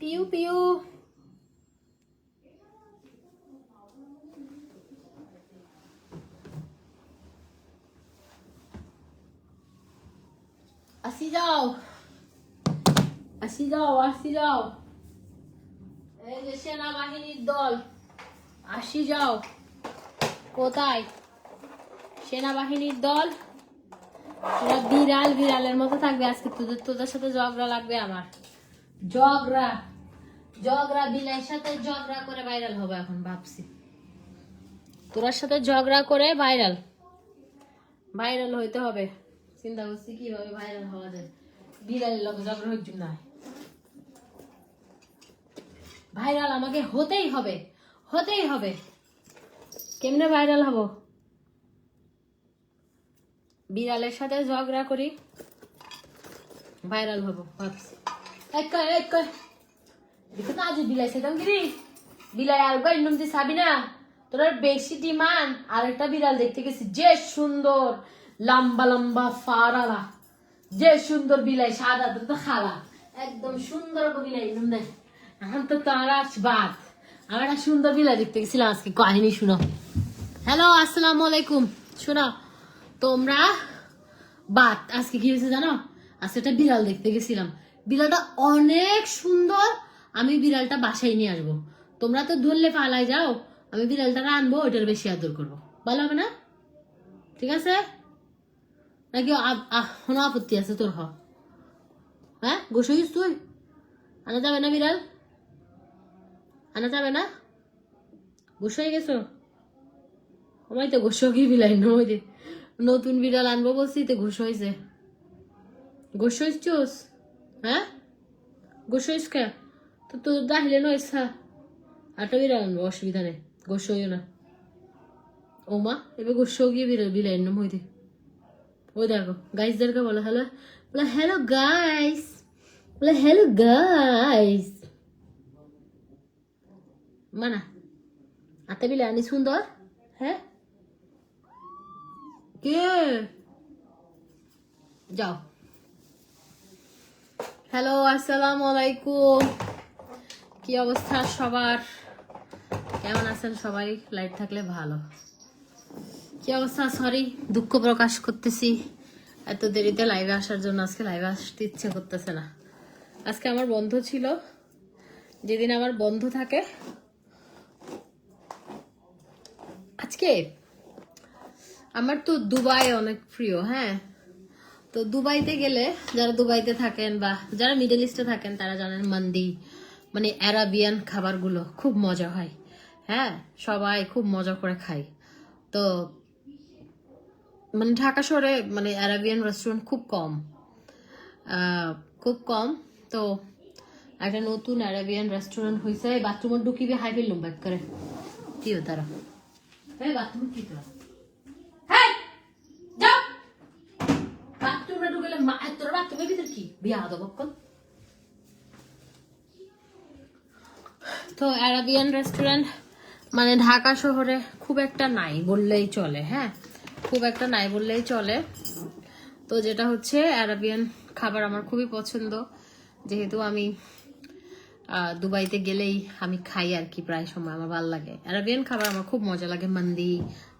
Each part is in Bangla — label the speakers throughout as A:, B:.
A: পিউ পিউ আসি যাও আসি যাও আসি যাও এই যে সেনাবাহিনীর দল আসি যাও কোথায় সেনাবাহিনীর দল তোরা বিড়াল বিড়ালের মতো থাকবে আজকে তোদের সাথে ঝগড়া লাগবে আমার ঝগড়া ঝগড়া বিলের সাথে ঝগড়া করে ভাইরাল হবে এখন ভাবছি তোরার সাথে ঝগড়া করে ভাইরাল ভাইরাল হইতে হবে চিন্তা করছি কিভাবে ভাইরাল হওয়া যায় বিড়ালের লোক ঝগড়া হইছে না ভাইরাল আমাকে হতেই হবে কেমনে ভাইরাল হব বিড়ালের সাথে ঝগড়া করি ভাইরাল হব ভাবছি এক দেখো তো আজ বিলাই সেতাম কি বিলাই আর গাইনুম যে সাবি না তোর বেশি ডিমান্ড আর একটা বিড়াল দেখতে গেছি যে সুন্দর লম্বা লম্বা ফারালা যে সুন্দর বিলাই সাদা তো খালা একদম সুন্দর বিলাই নুম দেখ এখন তো তোমার বাদ আমার একটা সুন্দর বিলাই দেখতে গেছিলাম আজকে কাহিনী শুনো হ্যালো আসসালামু আলাইকুম শোনো তোমরা বাদ আজকে কি হয়েছে জানো আজকে একটা বিড়াল দেখতে গেছিলাম বিড়ালটা অনেক সুন্দর আমি বিড়ালটা বাসায় নিয়ে আসবো তোমরা তো ধরলে পালাই যাও আমি বিড়ালটা আনবো ওইটার বেশি আদর করবো ভালো হবে না ঠিক আছে নাকি কোনো আপত্তি আছে তোর হ্যাঁ গোসইস তুই আনা যাবে না বিড়াল আনা যাবে না গোসই গেছো আমায় তো গোসো কি বিলাই নই যে নতুন বিড়াল আনবো বলছি তো ঘুষ হয়েছে গোসইস চোস হ্যাঁ গোসইস কে তো তোর দাহিলে নয় আটা বিড়াল আনবো অসুবিধা নেই গোসইও না ও মা এবার গোসো গিয়ে বিলাই নাম হইতে ওই দেখো গাইসদেরকে বলো হ্যালো বলে হ্যালো গাইস বলে হ্যালো গাইস মানা আটা বিলাই আনি সুন্দর হ্যাঁ কে যাও হ্যালো আসসালামু আলাইকুম কি অবস্থা সবার কেমন আছেন সবাই লাইট থাকলে ভালো কি অবস্থা সরি দুঃখ প্রকাশ করতেছি এত দেরিতে লাইভে আসার জন্য আজকে লাইভে আসতে ইচ্ছে করতেছে না আজকে আমার বন্ধ ছিল যেদিন আমার বন্ধ থাকে আজকে আমার তো দুবাই অনেক প্রিয় হ্যাঁ তো দুবাইতে গেলে যারা দুবাইতে থাকেন বা যারা মিডল ইস্টে থাকেন তারা জানেন মান্দি মানে আরাবিয়ান খাবারগুলো খুব মজা হয় হ্যাঁ সবাই খুব মজা করে খায় তো মানে ঢাকা শহরে মানে আরাবিয়ান রেস্টুরেন্ট খুব কম তো একটা নতুন আরাবিয়ান রেস্টুরেন্ট হয়েছে বাথরুমে ঢুকিবি হাই ফেললুম ব্যাক করে কি তারা বাথরুম কি তোরা তো আরাবিয়ান রেস্টুরেন্ট মানে ঢাকা শহরে খুব একটা নাই বললেই চলে হ্যাঁ খুব একটা নাই বললেই চলে তো যেটা হচ্ছে আরাবিয়ান খাবার আমার খুবই পছন্দ যেহেতু আমি দুবাইতে গেলেই আমি খাই আর কি প্রায় সময় আমার ভালো লাগে আরাবিয়ান খাবার আমার খুব মজা লাগে মান্দি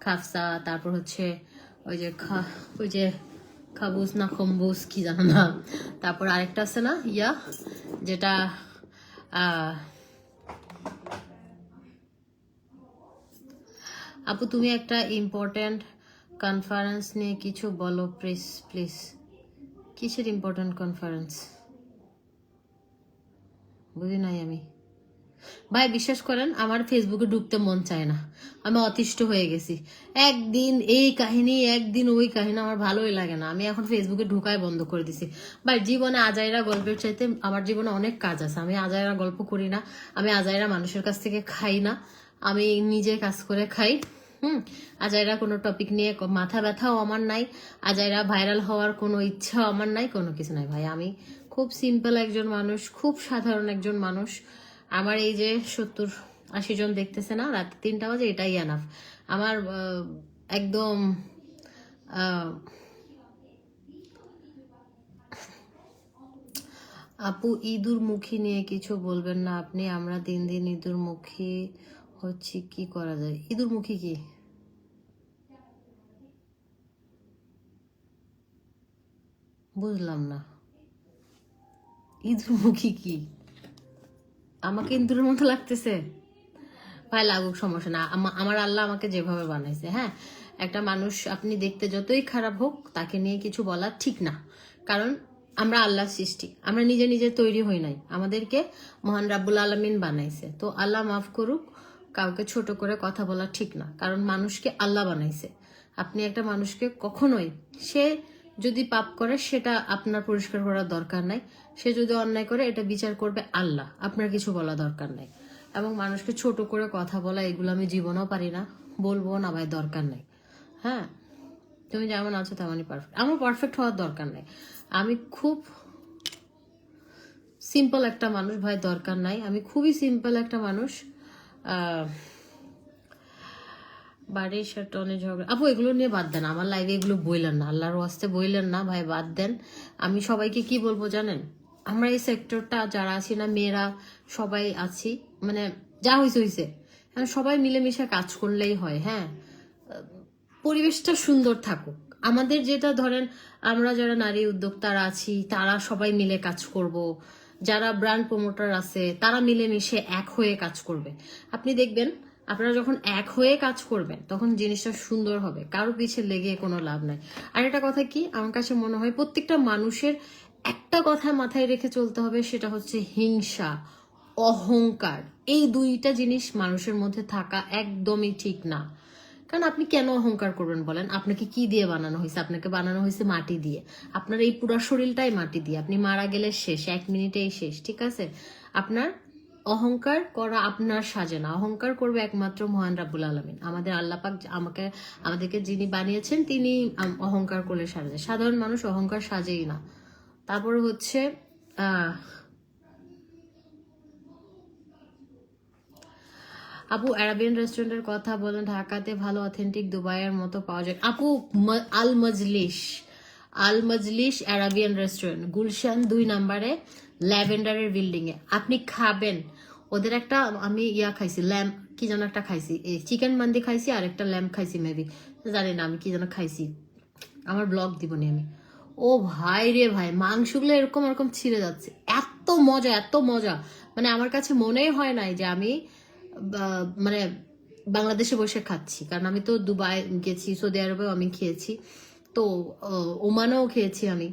A: খাফসা তারপর হচ্ছে ওই যে খাবুস না খম্বুস কি জানো না তারপর আরেকটা আছে না যেটা আপু তুমি একটা ইম্পর্টেন্ট কনফারেন্স নিয়ে কিছু বলো প্লিজ কিসের ইম্পর্টেন্ট কনফারেন্স বুঝি নাই আমি ভাই বিশ্বাস করেন আমার ফেসবুকে ঢুকতে মন চায় না আমি অতিষ্ঠ হয়ে গেছি একদিন এই কাহিনী একদিন ওই কাহিনী আমার ভালোই লাগে না আমি এখন ফেসবুকে ঢুকাই বন্ধ করে দিছি ভাই জীবনে আজাইরা গল্পের চাইতে আমার জীবনে অনেক কাজ আছে আমি আজাইরা গল্প করি না আমি আজাইরা মানুষের কাছ থেকে খাই না আমি নিজে কাজ করে খাই আজাইরা কোনো টপিক নিয়ে মাথা ব্যথাও আমার নাই আজাইরা ভাইরাল হওয়ার কোনো ইচ্ছাও আমার নাই কোনো কিছু নাই ভাই আমি খুব সিম্পল একজন মানুষ খুব সাধারণ একজন মানুষ আমার এই যে 70-80 জন দেখতেছে না রাত 3টা বাজে এটাই এনাফ আমার একদম আপু, ইঁদুর মুখী নিয়ে কিছু বলবেন না আপনি? আমরা দিন দিন ইঁদুর মুখী হচ্ছি, কি করা যায়? ইঁদুর মুখী কি বুঝলাম না। ইঁদুর মুখী কি? আমাকে ইঁদুরের মতো লাগতেছে? ভাই লাগুক, সমস্যা না। আমার আল্লাহ আমাকে যেভাবে বানাইছে, হ্যাঁ, একটা মানুষ আপনি দেখতে যতই খারাপ হোক তাকে নিয়ে কিছু বলা ঠিক না। কারণ আমরা আল্লাহ সৃষ্টি, আমরা নিজে নিজে তৈরি হই নাই, আমাদেরকে মহান রাব্বুল আলামিন বানাইছে। তো আল্লাহ মাফ করুক, কাউকে ছোট করে কথা বলা ঠিক না, কারণ মানুষকে আল্লাহ বানাইছে। আপনি একটা মানুষকে কখনোই, সে যদি পাপ করে সেটা আপনার পরিষ্কার করার দরকার নাই, সে যদি অন্যায় করে এটা বিচার করবে আল্লাহ, আপনার কিছু বলা দরকার নাই। এবং মানুষকে ছোট করে কথা বলা এগুলো আমি জীবনেও পারি না, বলবো না ভাই, দরকার নাই। হ্যাঁ, তুমি যেমন আছো তেমনই পারফেক্ট, আমার পারফেক্ট হওয়ার দরকার নাই। আমি খুব সিম্পল একটা মানুষ ভাই, দরকার নাই। আমি খুবই সিম্পল একটা মানুষ। বাড়ির সাথে অনেক ঝগড়া, আপু এগুলো নিয়ে বাদ দেন, আমার লাইভে এগুলো বইলেন না, আল্লাহর ওয়াস্তে বইলেন না ভাই, বাদ দেন। আমি সবাইকে কি বলবো জানেন, আমরা এই সেক্টরটা যারা আছি না, মেয়েরা সবাই আছি, মানে যা হয়েছে হয়েছে, সবাই মিলেমিশে কাজ করলেই হয়। হ্যাঁ, পরিবেশটা সুন্দর থাকুক। আমাদের যেটা ধরেন, আমরা যারা নারী উদ্যোক্তারা আছি তারা সবাই মিলে কাজ করব, যারা ব্র্যান্ড প্রমোটার আছে তারা মিলেমিশে এক হয়ে কাজ করবে। আপনি দেখবেন আপনারা যখন এক হয়ে কাজ করবেন তখন জিনিসটা সুন্দর হবে, কারো পিছে লেগে কোনো লাভ নাই। আর একটা কথা কি, আমার কাছে মনে হয় প্রত্যেকটা মানুষের একটা কথা মাথায় রেখে চলতে হবে, সেটা হচ্ছে হিংসা, অহংকার। এই দুইটা জিনিস মানুষের মধ্যে থাকা একদমই ঠিক না। কারণ আপনি কেন অহংকার করবেন বলেন? আপনাকে কি দিয়ে বানানো হয়েছে? আপনাকে বানানো হয়েছে মাটি দিয়ে। আপনার এই পুরো শরীরটাই মাটি দিয়ে, আপনি মারা গেলে শেষ, 1 মিনিটেই শেষ, ঠিক আছে? আপনার অহংকার করা আপনার সাজে না, অহংকার করবে একমাত্র মহান রাব্বুল আলামিন, আমাদের আল্লাহ পাক, আমাদেরকে যিনি বানিয়েছেন তিনি অহংকার করলে সাজে। সাধারণ মানুষ অহংকার সাজেই না। তারপরে হচ্ছে আপু, অ্যারাবিয়ান রেস্টুরেন্টের কথা বলেন, ঢাকাতে ভালো অথেন্টিক দুবাইয়ের মতো পাওয়া যায়। আপু, আল মজলিস অ্যারাবিয়ান রেস্টুরেন্ট, গুলশান 2 নম্বরে, ল্যাভেন্ডারের বিল্ডিং এ। আপনি খাবেন, ওদের একটা আমি খাইছি, ল্যাম্প কি যেন একটা খাইছি, চিকেন মান্দি খাইছি, আর একটা ল্যাম্প খাইছি মেবি, জানি না আমি কি যেন খাইছি, আমার ব্লগ দিবনি আমি। ও ভাই রে ভাই, মাংসগুলো এরকম এরকম ছিঁড়ে যাচ্ছে, এত মজা এত মজা, মানে আমার কাছে মনেই হয় নাই যে আমি মানে বাংলাদেশে বসে খাচ্ছি। কারণ আমি তো দুবাই গেছি, সৌদি আরবেও আমি খেয়েছি, তো ওমানেও খেয়েছি আমি।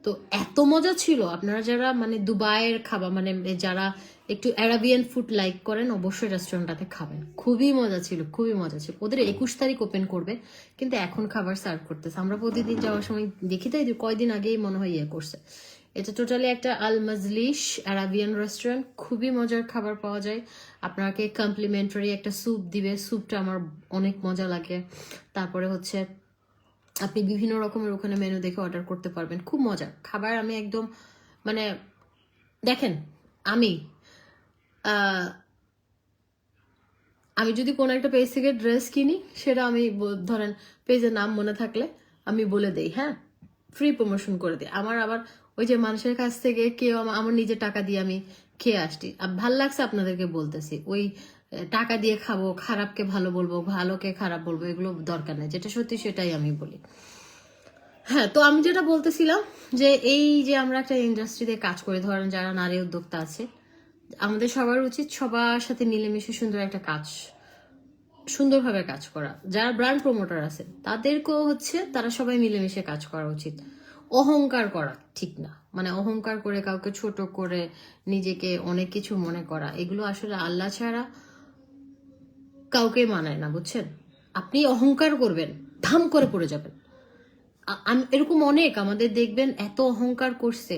A: তো এত মজা ছিল। আপনারা যারা মানে দুবাইয়ের খাবার, মানে যারা একটু অ্যারাবিয়ান ফুড লাইক করেন, অবশ্যই রেস্টুরেন্টটাতে খাবেন, খুবই মজা ছিল, খুবই মজা ছিল। ওদের 21 তারিখ ওপেন করবে, কিন্তু এখন খাবার সার্ভ করতেছে। আমরা প্রতিদিন যাওয়ার সময় দেখি, তাই কয়দিন আগেই মনে হয় করছে। এটা টোটালি একটা আল মজলিস অ্যারাবিয়ান রেস্টুরেন্ট, খুবই মজার খাবার পাওয়া যায়। আপনাকে কমপ্লিমেন্টারি একটা স্যুপ দিবে, স্যুপটা আমার অনেক মজা লাগে। তারপরে হচ্ছে আপনি বিভিন্ন রকমের ওখানে মেনু দেখে অর্ডার করতে পারবেন, খুব মজার খাবার। আমি একদম মানে দেখেন, আমি আমি যদি কোনো একটা পেজ থেকে ড্রেস কিনি, সেটা আমি ধরেন পেজের নাম মনে থাকলে আমি বলে দেই, হ্যাঁ, ফ্রি প্রমোশন করে দিই। আমার আবার ওই যে মানুষের কাছ থেকে কেউ আমার নিজের টাকা দিয়ে আমি খেয়ে আসছি, ভাল লাগছে আপনাদেরকে বলতেছি, ওই টাকা দিয়ে খাবো, খারাপকে ভালো বলবো, ভালোকে খারাপ বলবো, এগুলো দরকার নেই। যেটা সত্যি সেটাই আমি বলি। হ্যাঁ, তো আমি যেটা বলতেছিলাম যে এই যে আমরা একটা ইন্ডাস্ট্রিতে কাজ করি, ধরেন যারা নারী উদ্যোক্তা আছে, আমাদের সবার উচিত সবার সাথে মিলেমিশে সুন্দর একটা কাজ, সুন্দরভাবে কাজ করা। যারা ব্র্যান্ড প্রমোটার আছে তাদেরকেও হচ্ছে তারা সবাই মিলেমিশে কাজ করা উচিত। অহংকার করা ঠিক না, মানে অহংকার করে কাউকে ছোট করে নিজেকে অনেক কিছু মনে করা, এগুলো আসলে আল্লাহ ছাড়া কাউকে মানায় না, বুঝছেন? আপনি অহংকার করবেন, ধাম করে পড়ে যাবেন। এরকম অনেক আমাদের দেখবেন এত অহংকার করছে।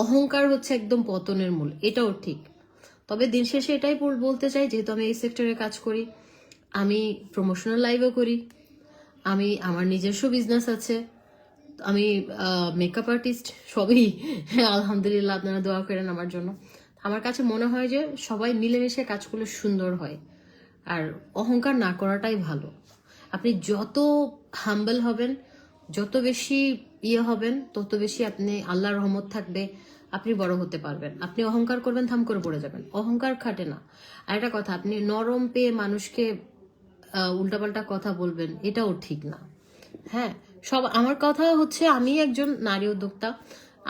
A: অহংকার হচ্ছে একদম পতনের মূল, এটাও ঠিক। তবে দিন শেষে এটাই বলতে চাই, যেহেতু আমি এই সেক্টরে কাজ করি, আমি প্রমোশনাল লাইভও করি, আমার নিজস্ব বিজনেস আছে, আমি মেকআপ আর্টিস্ট, সবই আলহামদুলিল্লাহ, আপনারা দোয়া করেন আমার জন্য। আমার কাছে মনে হয় যে সবাই মিলেমিশে কাজ করলে সুন্দর হয়, আর অহংকার না করাটাই ভালো। আপনি যত হাম্বল হবেন, যত বেশি হবেন, তত বেশি আপনি আল্লাহর রহমত থাকবে, আপনি বড় হতে পারবেন। আপনি অহংকার করবেন, থাম করে পড়ে যাবেন। অহংকার খাটে না। আর একটা কথা, আপনি নরম পেয়ে মানুষকে উল্টাপাল্টা কথা বলবেন, এটাও ঠিক না। হ্যাঁ, সব আমার কথা হচ্ছে, আমি একজন নারী উদ্যোক্তা,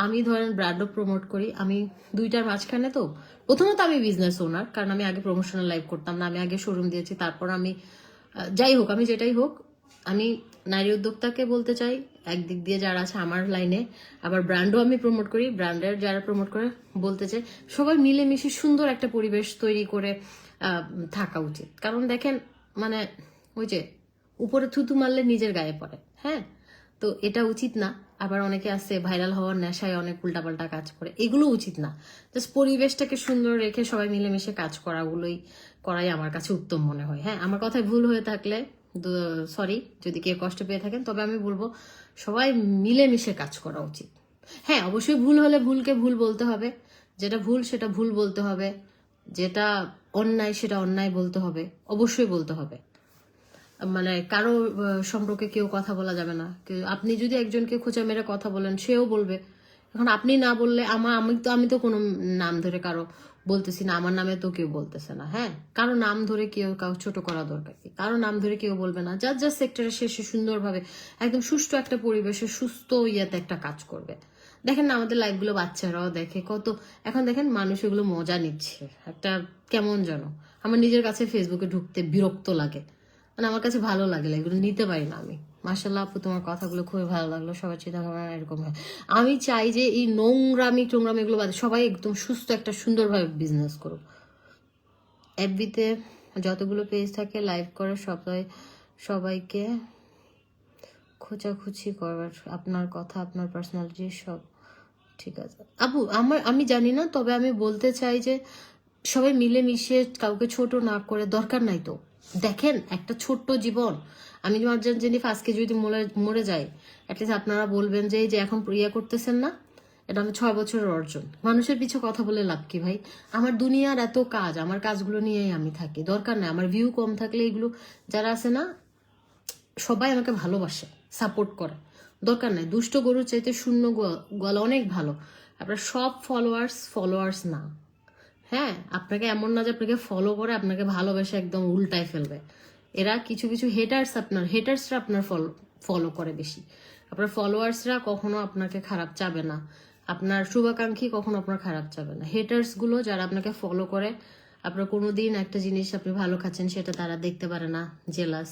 A: আমি ধরেন ব্র্যান্ডও প্রমোট করি, আমি দুইটার মাঝখানে। তো প্রথমত আমি বিজনেস ওনার, কারণ আমি আগে প্রমোশনাল লাইভ করতাম না, আমি আগে শোরুম দিয়েছি, তারপর আমি যাই হোক, আমি যেটাই হোক, আমি নারী উদ্যোক্তাকে বলতে চাই একদিক দিয়ে যারা আছে আমার লাইনে, আবার ব্র্যান্ডও আমি প্রমোট করি, ব্র্যান্ডের যারা প্রমোট করে বলতে চাই সবাই মিলেমিশে সুন্দর একটা পরিবেশ তৈরি করে থাকা উচিত। কারণ দেখেন, মানে ওই যে উপরে থুতু মারলে নিজের গায়ে পড়ে। হ্যাঁ, তো এটা উচিত না। আবার অনেকে আছে ভাইরাল হওয়ার নেশায় অনেক উল্টাপাল্টা কাজ করে, এগুলো উচিত না। জাস্ট পরিবেশটাকে সুন্দর রেখে সবাই মিলেমিশে কাজ করাই আমার কাছে উত্তম মনে হয়। হ্যাঁ, আমার কথায় ভুল হয়ে থাকলে সরি, যদি কেউ কষ্ট পেয়ে থাকেন, তবে আমি বলবো সবাই মিলেমিশে কাজ করা উচিত। হ্যাঁ, অবশ্যই ভুল হলে ভুলকে ভুল বলতে হবে, যেটা ভুল সেটা ভুল বলতে হবে, যেটা অন্যায় সেটা অন্যায় বলতে হবে, অবশ্যই বলতে হবে। মানে কারো সম্পর্কে কেউ কথা বলা যাবে না। আপনি যদি একজনকে খোঁচা মেরে কথা বলেন, সেও বলবে। এখন আপনি না বললে আমি তো কোনো নাম ধরে কারো বলতেছি না, আমার নামে তো কেউ বলতেছে না। হ্যাঁ, কারো নাম ধরে কেউ কাউ ছোট করা দরকার কি? কারো নাম ধরে কেউ বলবে না। যার যার সেক্টরে সে সুন্দরভাবে একদম সুষ্ঠু একটা পরিবেশে সুস্থ ইয়েতে একটা কাজ করবে। দেখেন না, আমাদের লাইফগুলো বাচ্চারাও দেখে কত। এখন দেখেন মানুষ এগুলো মজা নিচ্ছে, একটা কেমন যেন আমার নিজের কাছে ফেসবুকে ঢুকতে বিরক্ত লাগে। মানে আমার কাছে ভালো লাগে, এগুলো নিতে পারি না আমি। মাশাআল্লাহ আপু, তোমার কথাগুলো খুবই ভালো লাগলো। সবার চিন্তা ভাবনা এরকম হয়। আমি চাই যে এই নোংরামি টোংরামি এগুলো বাদে সবাই একদম সুস্থ একটা সুন্দরভাবে বিজনেস করুক। এফবিতে যতগুলো পেজ থাকে লাইভ করে সবাইকে খোঁচাখুচি করবার, আপনার কথা, আপনার পার্সোনালিটি সব ঠিক আছে আপু। আমি জানি না, তবে আমি বলতে চাই যে সবাই মিলেমিশে কাউকে ছোট না করে, দরকার নাই তো। দেখেন, একটা ছোট্ট জীবন, আমি ইমার্জেন্সি আজকে যদি মরে যাই, অ্যাটলিস্ট আপনারা বলবেন যে এই যে এখন ইয়ে করতেছেন না, এটা আমি 6 বছরের অর্জন। মানুষের পিছু কথা বলে লাভ কি ভাই? আমার দুনিয়ার এত কাজ, আমার কাজগুলো নিয়েই আমি থাকি, দরকার নাই। আমার ভিউ কম থাকলে এগুলো যারা আছে না, সবাই আমাকে ভালোবাসে, সাপোর্ট করে, দরকার নাই। দুষ্ট গরুর চাইতে শূন্য গলা অনেক ভালো। আপনার সব ফলোয়ার্স না। হ্যাঁ, আপনাকে এমন না যে আপনাকে ফলো করে আপনাকে ভালোবেসে একদম উল্টায় ফেলবে। এরা কিছু কিছু হেটার্সরা আপনার ফলো করে বেশি। আপনার ফলোয়ার্সরা কখনো আপনাকে খারাপ চাবে না, আপনার শুভাকাঙ্ক্ষী কখনো আপনার খারাপ চাবে না। হেটার্স গুলো যারা আপনাকে ফলো করে, আপনার কোনোদিন একটা জিনিস আপনি ভালো খাচ্ছেন সেটা তারা দেখতে পারে না, জেলাস,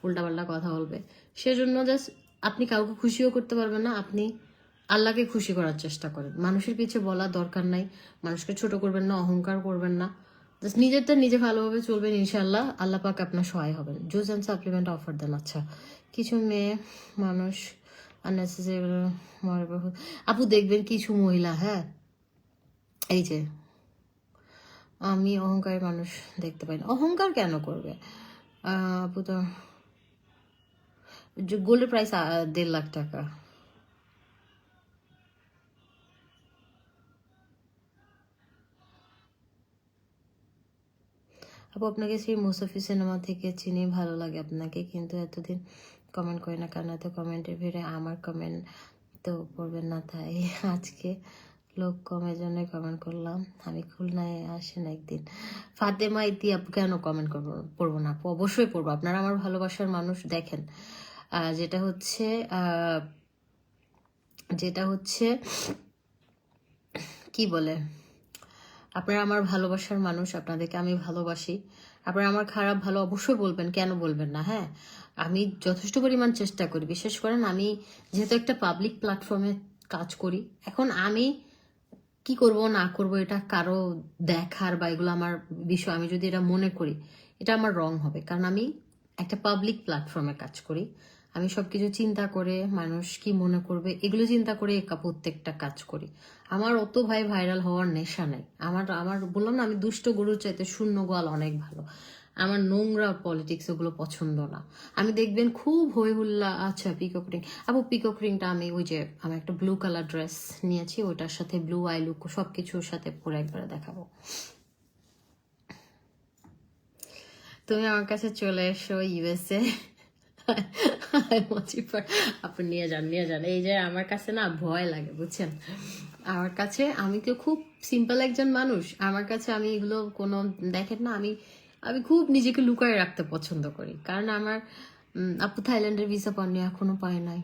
A: উল্টাপাল্টা কথা বলবে। সেজন্য জাস্ট আপনি কাউকে খুশিও করতে পারবেন না। আপনি আল্লাহকে খুশি করার চেষ্টা করেন। মানুষের পিছে বলা দরকার নাই, মানুষকে ছোট করবেন না, অহংকার করবেন না। জাস্ট নিজেরটা নিজে ভালোভাবে চলবেন, ইনশাল্লাহ আল্লাহ পাক আপনার সহায় হবেন। জুস অ্যান্ড সাপ্লিমেন্ট অফার দেন। আচ্ছা, কিছু মেয়ে মানুষ আননেসেসারি আপু দেখবেন কিছু মহিলা, হ্যাঁ এই যে আমি অহংকারী মানুষ দেখতে পাই না। অহংকার কেন করবে আপু? তো গোল্ডের প্রাইস 1.5 লাখ টাকা। আপু আপনাকে সেই মুসাফি সিনেমা থেকে চিনি, ভালো লাগে আপনাকে, কিন্তু এতদিন কমেন্ট করি না কারণ এত কমেন্টের ভিড়ে আমার কমেন্ট তো পড়বেন না, তাই আজকে লোক কমের জন্য কমেন্ট করলাম। আমি খুলনায় আসেন একদিন। ফাতেমা ইতি আপু, কেন কমেন্ট পড়বো না আপু? অবশ্যই পড়বো, আপনারা আমার ভালোবাসার মানুষ। দেখেন যেটা হচ্ছে কি বলে, আপনারা আমার ভালোবাসার মানুষ, আপনাদেরকে আমি ভালোবাসি। আপনারা আমার খারাপ ভালো অবশ্যই বলবেন, কেন বলবেন না? হ্যাঁ, আমি যথেষ্ট পরিমাণ চেষ্টা করি। বিশেষ করেন আমি যেহেতু একটা পাবলিক প্ল্যাটফর্মে কাজ করি, এখন আমি কি করব না করব এটা কারো দেখার বা এগুলো আমার বিষয়। আমি যদি এটা মনে করি, এটা আমার রং হবে, কারণ আমি একটা পাবলিক প্ল্যাটফর্মে কাজ করি। আমি সবকিছু চিন্তা করে মানুষ কি মনে করবে এগুলো চিন্তা করে প্রত্যেকটা কাজ করি। আমার অত ভাইরাল হওয়ার নেশা নাই। আমার বললাম না, আমি দুষ্ট গরুর চাইতে শূন্য গোয়াল অনেক ভালো। আমার নোংরা পলিটিক্স ওগুলো পছন্দ না। আমি দেখবেন খুব হই হুল্লা। আচ্ছা, পিকক রিং আপু, পিকক রিংটা আমি ওই যে আমি একটা ব্লু কালার ড্রেস নিয়েছি, ওটার সাথে ব্লু আই লুক সবকিছুর সাথে পরে একবারে দেখাবো। তুমি আমার কাছে চলে এসো ইউএসএ। আপনি নিয়ে যান। এই যে আমার কাছে না ভয় লাগে, বুঝছেন?
B: আমার কাছে আমি তো খুব সিম্পল একজন মানুষ, আমার কাছে আমি এগুলো কোনো দেখেন না, আমি আমি খুব নিজেকে লুকায় রাখতে পছন্দ করি, কারণ আমার আপু থাইল্যান্ডের ভিসা পাননি, এখনো পাই নাই।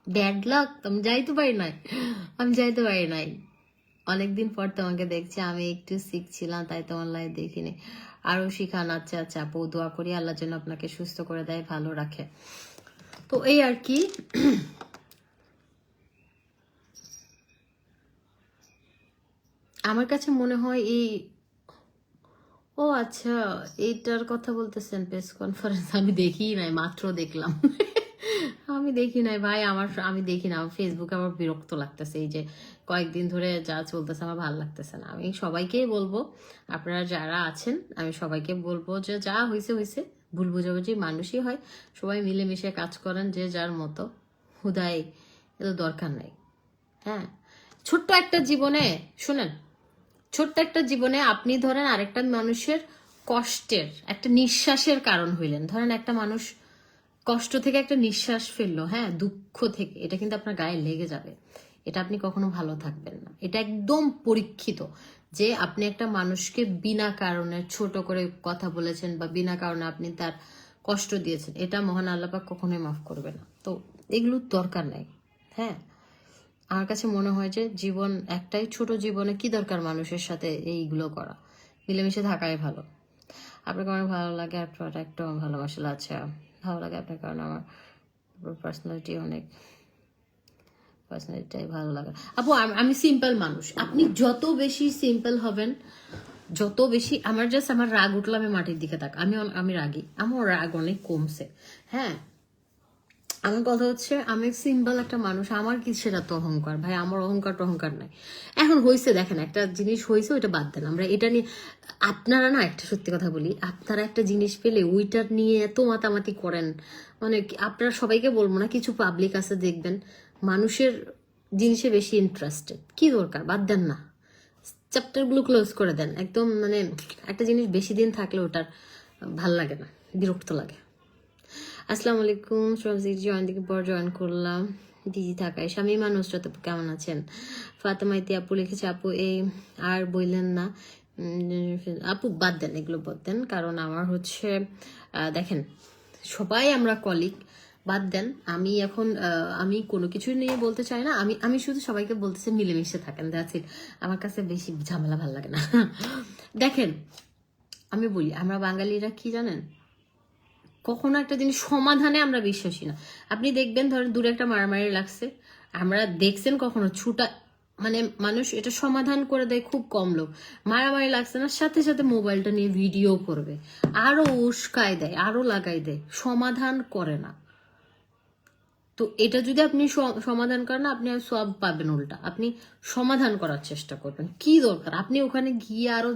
B: ব্যাড লাক, আমি যাইতে পারি নাই, আমি যাইতে পারি নাই। অনেকদিন পর তোমাকে দেখছি, আমি একটু শিখছিলাম তাই তোমার লাইভ দেখিনি, আরো শিখান। আচ্ছা আচ্ছা আপু, দোয়া করি আল্লাহ যেন আপনাকে সুস্থ করে দেয়, ভালো রাখে। তো এই আর কি। আমার কাছে মনে হয় এই, ও আচ্ছা এইটার কথা বলতেছেন প্রেস কনফারেন্স, আমি দেখি নাই, মাত্র দেখলাম। আমি দেখি নাই ভাই, আমি দেখি না, ফেসবুকে আমার বিরক্ত লাগতেছে, এই যে কয়েকদিন ধরে যা চলতেছে আমার ভালো লাগতেছে না। আমি সবাইকেই বলবো, আপনারা যারা আছেন আমি সবাইকে বলবো যে যা হয়েছে হয়েছে, ভুল বুঝাবুঝি মানুষই হয়, সবাই মিলেমিশে কাজ করেন যে যার মতো, হুদাই এত দরকার নাই। হ্যাঁ, ছোট্ট একটা জীবনে শুনেন, ছোট্ট একটা জীবনে আপনি ধরেন আরেকটা মানুষের কষ্টের একটা নিঃশ্বাসের কারণ হইলেন। ধরেন একটা মানুষ কষ্ট থেকে একটা নিঃশ্বাস ফেললো, হ্যাঁ, দুঃখ থেকে, এটা কিন্তু আপনার গায়ে লেগে যাবে, এটা আপনি কখনো ভালো থাকবেন না। এটা একদম পরীক্ষিত যে আপনি একটা মানুষকে বিনা কারণে ছোট করে কথা বলেছেন বা বিনা কারণে আপনি তার কষ্ট দিয়েছেন, এটা মহান আল্লাহ পাক কখনোই মাফ করবে না। তো এগুলোর দরকার নাই। হ্যাঁ, আমার কাছে মনে হয় যে জীবন একটাই, ছোট জীবনে কি দরকার মানুষের সাথে এইগুলো করা, মিলেমিশে থাকাই ভালো। আপনাকে অনেক ভালো লাগে, আপনার একটা ভালোবাসা। আচ্ছা, ভালো লাগে আপনার কারণ আমার পার্সোনালিটি অনেক, পার্সোনালিটিটাই ভালো লাগে। আপু আমি সিম্পল মানুষ, আপনি যত বেশি সিম্পল হবেন, যত বেশি, আমার জাস্ট আমার রাগ উঠলো আমি মাটির দিকে তাক, আমি রাগি, আমার রাগ অনেক কমছে। হ্যাঁ, আমার কথা হচ্ছে আমি সিম্পল একটা মানুষ, আমার কি সেটা তো অহংকার ভাই, আমার অহংকার নাই। এখন হয়েছে, দেখেন একটা জিনিস হয়েছে, ওইটা বাদ দেন, আমরা এটা নিয়ে, আপনারা না, একটা সত্যি কথা বলি, আপনারা একটা জিনিস পেলে ওইটার নিয়ে এত মাতামাতি করেন, মানে আপনারা সবাইকে বলবো না, কিছু পাবলিক আছে দেখবেন মানুষের জিনিসে বেশি ইন্টারেস্টেড, কি দরকার, বাদ দেন না, চ্যাপ্টারগুলো ক্লোজ করে দেন একদম। মানে একটা জিনিস বেশি দিন থাকলে ওটার ভাল লাগে না, বিরক্ত লাগে। আসসালামু আলাইকুম, সবজির জয়েন থেকে পর জয়েন করলাম, দিদি থাকায় স্বামী মানুষ যত, কেমন আছেন? ফাতেমা ইতি আপু লিখেছে, আপু এই আর বললেন না, আপু বাদ দেন, এগুলো বাদ দেন, কারণ আমার হচ্ছে দেখেন সবাই আমরা কলিগ, বাদ দেন। আমি এখন আমি কোনো কিছু নিয়ে বলতে চাই না, আমি শুধু সবাইকে বলতেছি মিলেমিশে থাকেন, দ্যাটস ইট। আমার কাছে বেশি ঝামেলা ভালো লাগে না। দেখেন আমি বলি, আমরা বাঙালিরা কি জানেন, কখনো একটা জিনিস সমাধানে আমরা বিশ্বাসী না। আপনি দেখবেন ধরেন দূরে একটা মারামারি লাগছে, আমরা দেখছেন কখনো ছুটা, মানে মানুষ এটা সমাধান করে দেয় খুব কম লোক। মারামারি লাগছে না, সাথে সাথে মোবাইলটা নিয়ে ভিডিও করবে, আরো উস্কায় দেয়, আরো লাগাই দেয়, সমাধান করে না। তো এটা যদি আপনি সমাধান করেন না, আপনি সব পাবেন উল্টা, আপনি সমাধান করার চেষ্টা করবেন। কি দরকার আপনি ওখানে গিয়ে আরো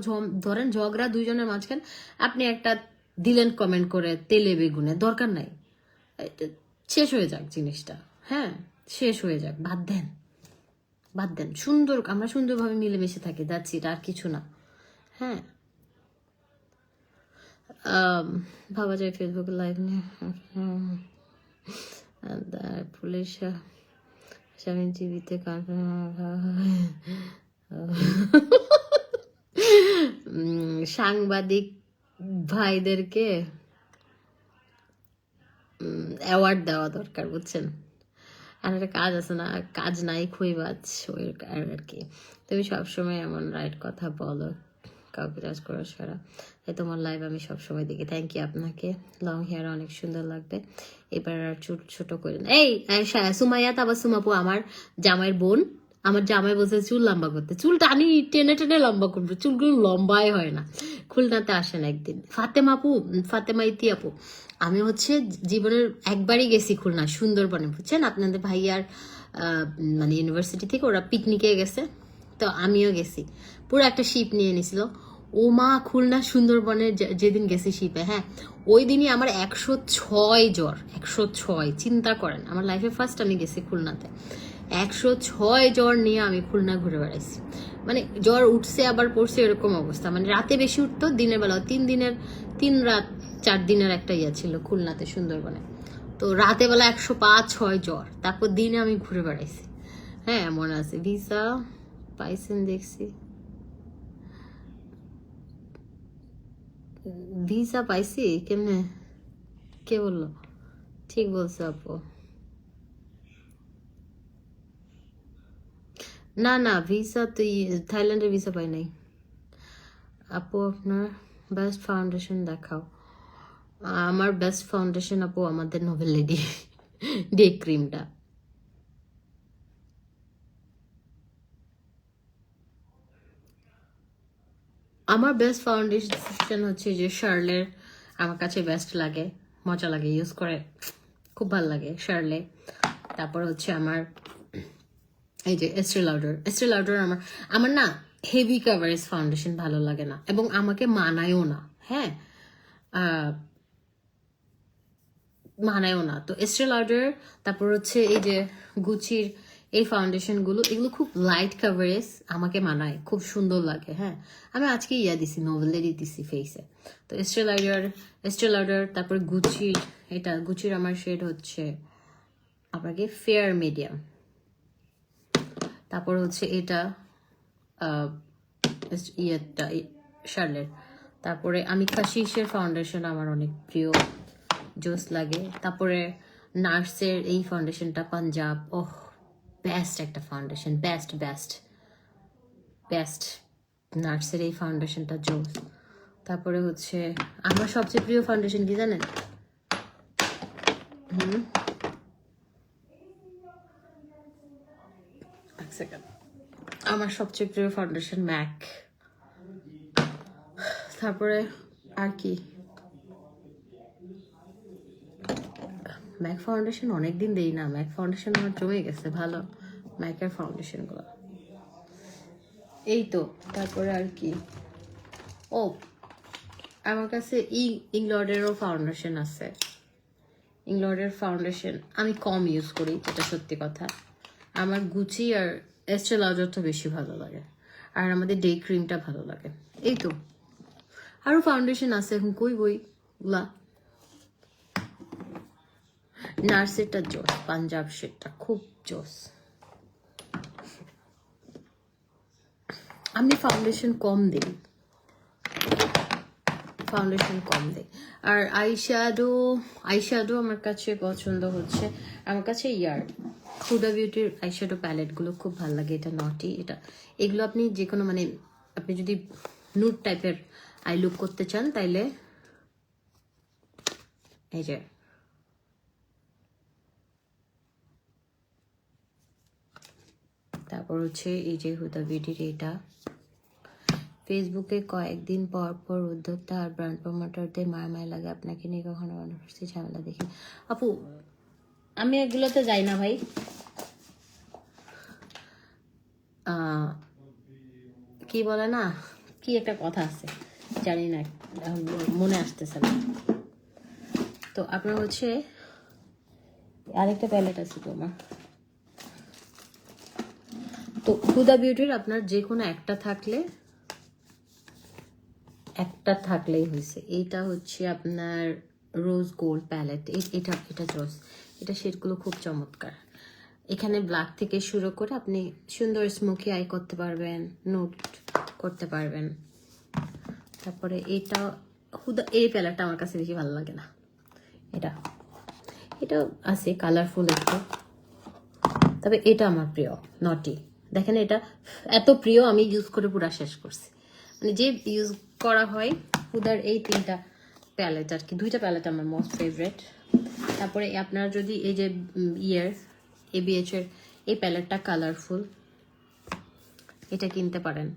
B: ধরেন ঝগড়া দুইজনের মাঝখানে, আপনি একটা দিলেন কমেন্ট করে তেলে বেগুনে, দরকার নাই, শেষ হয়ে যাক জিনিসটা। হ্যাঁ, শেষ হয়ে যাক, বাদ দেন, বাদ দেন। সুন্দর, আমরা সুন্দরভাবে মিলেমিশে থাকি, যাচ্ছি, আর কিছু না। হ্যাঁ, ভাবা যায় ফেসবুকে লাইভ নিয়ে পুলিশ স্বামী জীবিতে সাংবাদিক ভাইদেরকে অ্যাওয়ার্ড দেওয়া দরকার, বুঝছেন? আর একটা কাজ আছে না, কাজ নাই খুইবাজ, ওই আর কি। তুমি সবসময় এমন রাইট কথা বলো, কাউকে জাজ করা ছাড়া, তাই তোমার লাইভ আমি সবসময় দেখি। থ্যাংক ইউ আপনাকে, লং হেয়ার অনেক সুন্দর লাগবে। এবার আর চুল ছোট করে না। এই সুমাইয়া তাবাসুমাপু, আমার জামাইয়ের বোন, আমার জামাই বলছে চুল লম্বা করতে, চুলটা আমি টেনে টেনে লম্বা করবো, চুলগুলো লম্বাই হয় না। খুলনাতে আসেন একদিন। ফাতেমা ইতি আপু, আমি হচ্ছে জীবনের একবারই গেছি খুলনা, সুন্দরবনে, বুঝছেন? আপনাদের ভাইয়ার মানে ইউনিভার্সিটি থেকে ওরা পিকনিকে গেছে, তো আমিও গেছি, পুরো একটা শিপ নিয়ে নিছিল। ও মা, খুলনা সুন্দরবনে যেদিন গেছি শিপে, হ্যাঁ, ওই দিনই আমার 106 জ্বর, 106। চিন্তা করেন, আমার লাইফে ফার্স্ট আমি গেছি খুলনাতে, 106 জ্বর নিয়ে আমি খুলনা ঘুরে বেড়াইছি। মানে জ্বর উঠছে আবার পড়ছে, এরকম অবস্থা। মানে রাতে বেশি উঠতো, দিনের বেলা 3 রাত 4 দিনের একটা ইয়ে ছিল খুলনাতে সুন্দরবনে। তো রাতে বেলা 105-106 জ্বর, তারপর দিনে আমি ঘুরে বেড়াইছি। হ্যাঁ, মনে আছে। ভিসা পাইছেন দেখছি। ভিসা পাইছি কেমনে? কে বললো? ঠিক বলছে আপু। না না, ভিসা তো থাইল্যান্ডের ভিসা পাই নাই। আপু আপনার বেস্ট ফাউন্ডেশন দেখাও। আমার বেস্ট ফাউন্ডেশন আপু আমাদের নোবেল লেডি ডে ক্রিমটা। আমার বেস্ট ফাউন্ডেশন হচ্ছে যে শার্লের, আমার কাছে বেস্ট লাগে, মজা লাগে ইউজ করে, খুব ভালো লাগে শার্লে। তারপর হচ্ছে আমার এই যে এস্টে লাউডার আমার আমার না হেভি কাভারেজ ফাউন্ডেশন ভালো লাগে না, এবং আমাকে মানায়ও না। হ্যাঁ, মানায়ও না। তো এস্টে লাউডার, তারপর হচ্ছে এই যে গুচির এই ফাউন্ডেশনগুলো, এগুলো খুব লাইট কাভারেজ, আমাকে মানায়, খুব সুন্দর লাগে। হ্যাঁ, আমি আজকে দিছি, নোভেলেরই দিছি ফেসে। তো এস্টে লাউডার, তারপর গুচির, এটা গুচির আমার শেড হচ্ছে আপনাকে ফেয়ার মিডিয়াম। তারপর হচ্ছে এটা ইয়েটা শার্লের। তারপরে আমি কাশিসের ফাউন্ডেশন আমার অনেক প্রিয়, জোস লাগে। তারপরে নার্সের এই ফাউন্ডেশনটা পাঞ্জাব, ওহ বেস্ট একটা ফাউন্ডেশন, বেস্ট বেস্ট বেস্ট নার্সের এই ফাউন্ডেশনটা জোস। তারপরে হচ্ছে আমার সবচেয়ে প্রিয় ফাউন্ডেশন কি জানেন? এক সেকেন্ড। আমার সবচেয়ে প্রিয় ফাউন্ডেশন ম্যাক। তারপরে আর কি, ম্যাক ফাউন্ডেশন অনেকদিন দেই না, ম্যাক ফাউন্ডেশন আমার জমে গেছে ভালো, ম্যাকের ফাউন্ডেশনগুলো। এই তো, তারপরে আর কি, ও আমার কাছে ইংলন্ডেরও ফাউন্ডেশন আছে। ইংলন্ডের ফাউন্ডেশন আমি কম ইউজ করি, যেটা সত্যি কথা। আমার গুচি আর এস্টে লাউডারটা বেশি ভালো লাগে, আর আমাদের ডে ক্রিমটা ভালো লাগে। এই তো, আরো ফাউন্ডেশন আছে, এখন কই বইগুলা। নার্সেরটা জোস, পাঞ্জাব শেডটা খুব জোস। আমি ফাউন্ডেশন কম দিই, আর আইশ্যাডো আমার কাছে পছন্দ হচ্ছে, আমার কাছে হুডা বিউটির আইশ্যাডো প্যালেটগুলো খুব ভালো লাগে। এটা নটি, এগুলো আপনি যে কোনো মানে আপনি যদি নুড টাইপের আই লুক করতে চান তাইলে এই যে তারপর হচ্ছে এই যে হুদা বিউটির এটা। ফেসবুকে কয়েকদিন পর পর উদ্যোক্তা আর ব্র্যান্ড প্রমোটারদের মায়া লাগে, আপনাকে নিয়ে কখনো কন্ট্রোভার্সি ঝামেলা দেখি? আপু আমি এগুলোতে যাই না ভাই। কি বলে না, কি একটা কথা আছে জানি না, মনে আসতেছে না। তো আপনার হচ্ছে আরেকটা প্যালেট আছে তো আমার, তো হুদা বিউটির আপনার যে কোনো একটা থাকলেই হয়েছে। এইটা হচ্ছে আপনার রোজ গোল্ড প্যালেট, এটা জোস, এটা শেডগুলো খুব চমৎকার। এখানে ব্ল্যাক থেকে শুরু করে আপনি সুন্দর স্মোকি আই করতে পারবেন, নোট করতে পারবেন। তারপরে এটা এই প্যালেটটা আমার কাছে বেশি ভালো লাগে না, এটা আছে কালারফুল একটু, তবে এটা আমার প্রিয় নটি। দেখেন এটা এত প্রিয়, আমি ইউজ করে পুরা শেষ করছি। মানে যে ইউজ করা হয় হুদার এই তিনটা প্যালেট আর কি, দুইটা প্যালেট আমার মোস্ট ফেভারিট। তারপরে আপনার যদি এই যে ABH এর এই প্যালেটটা কালারফুল, এটা কিনতে পারেন।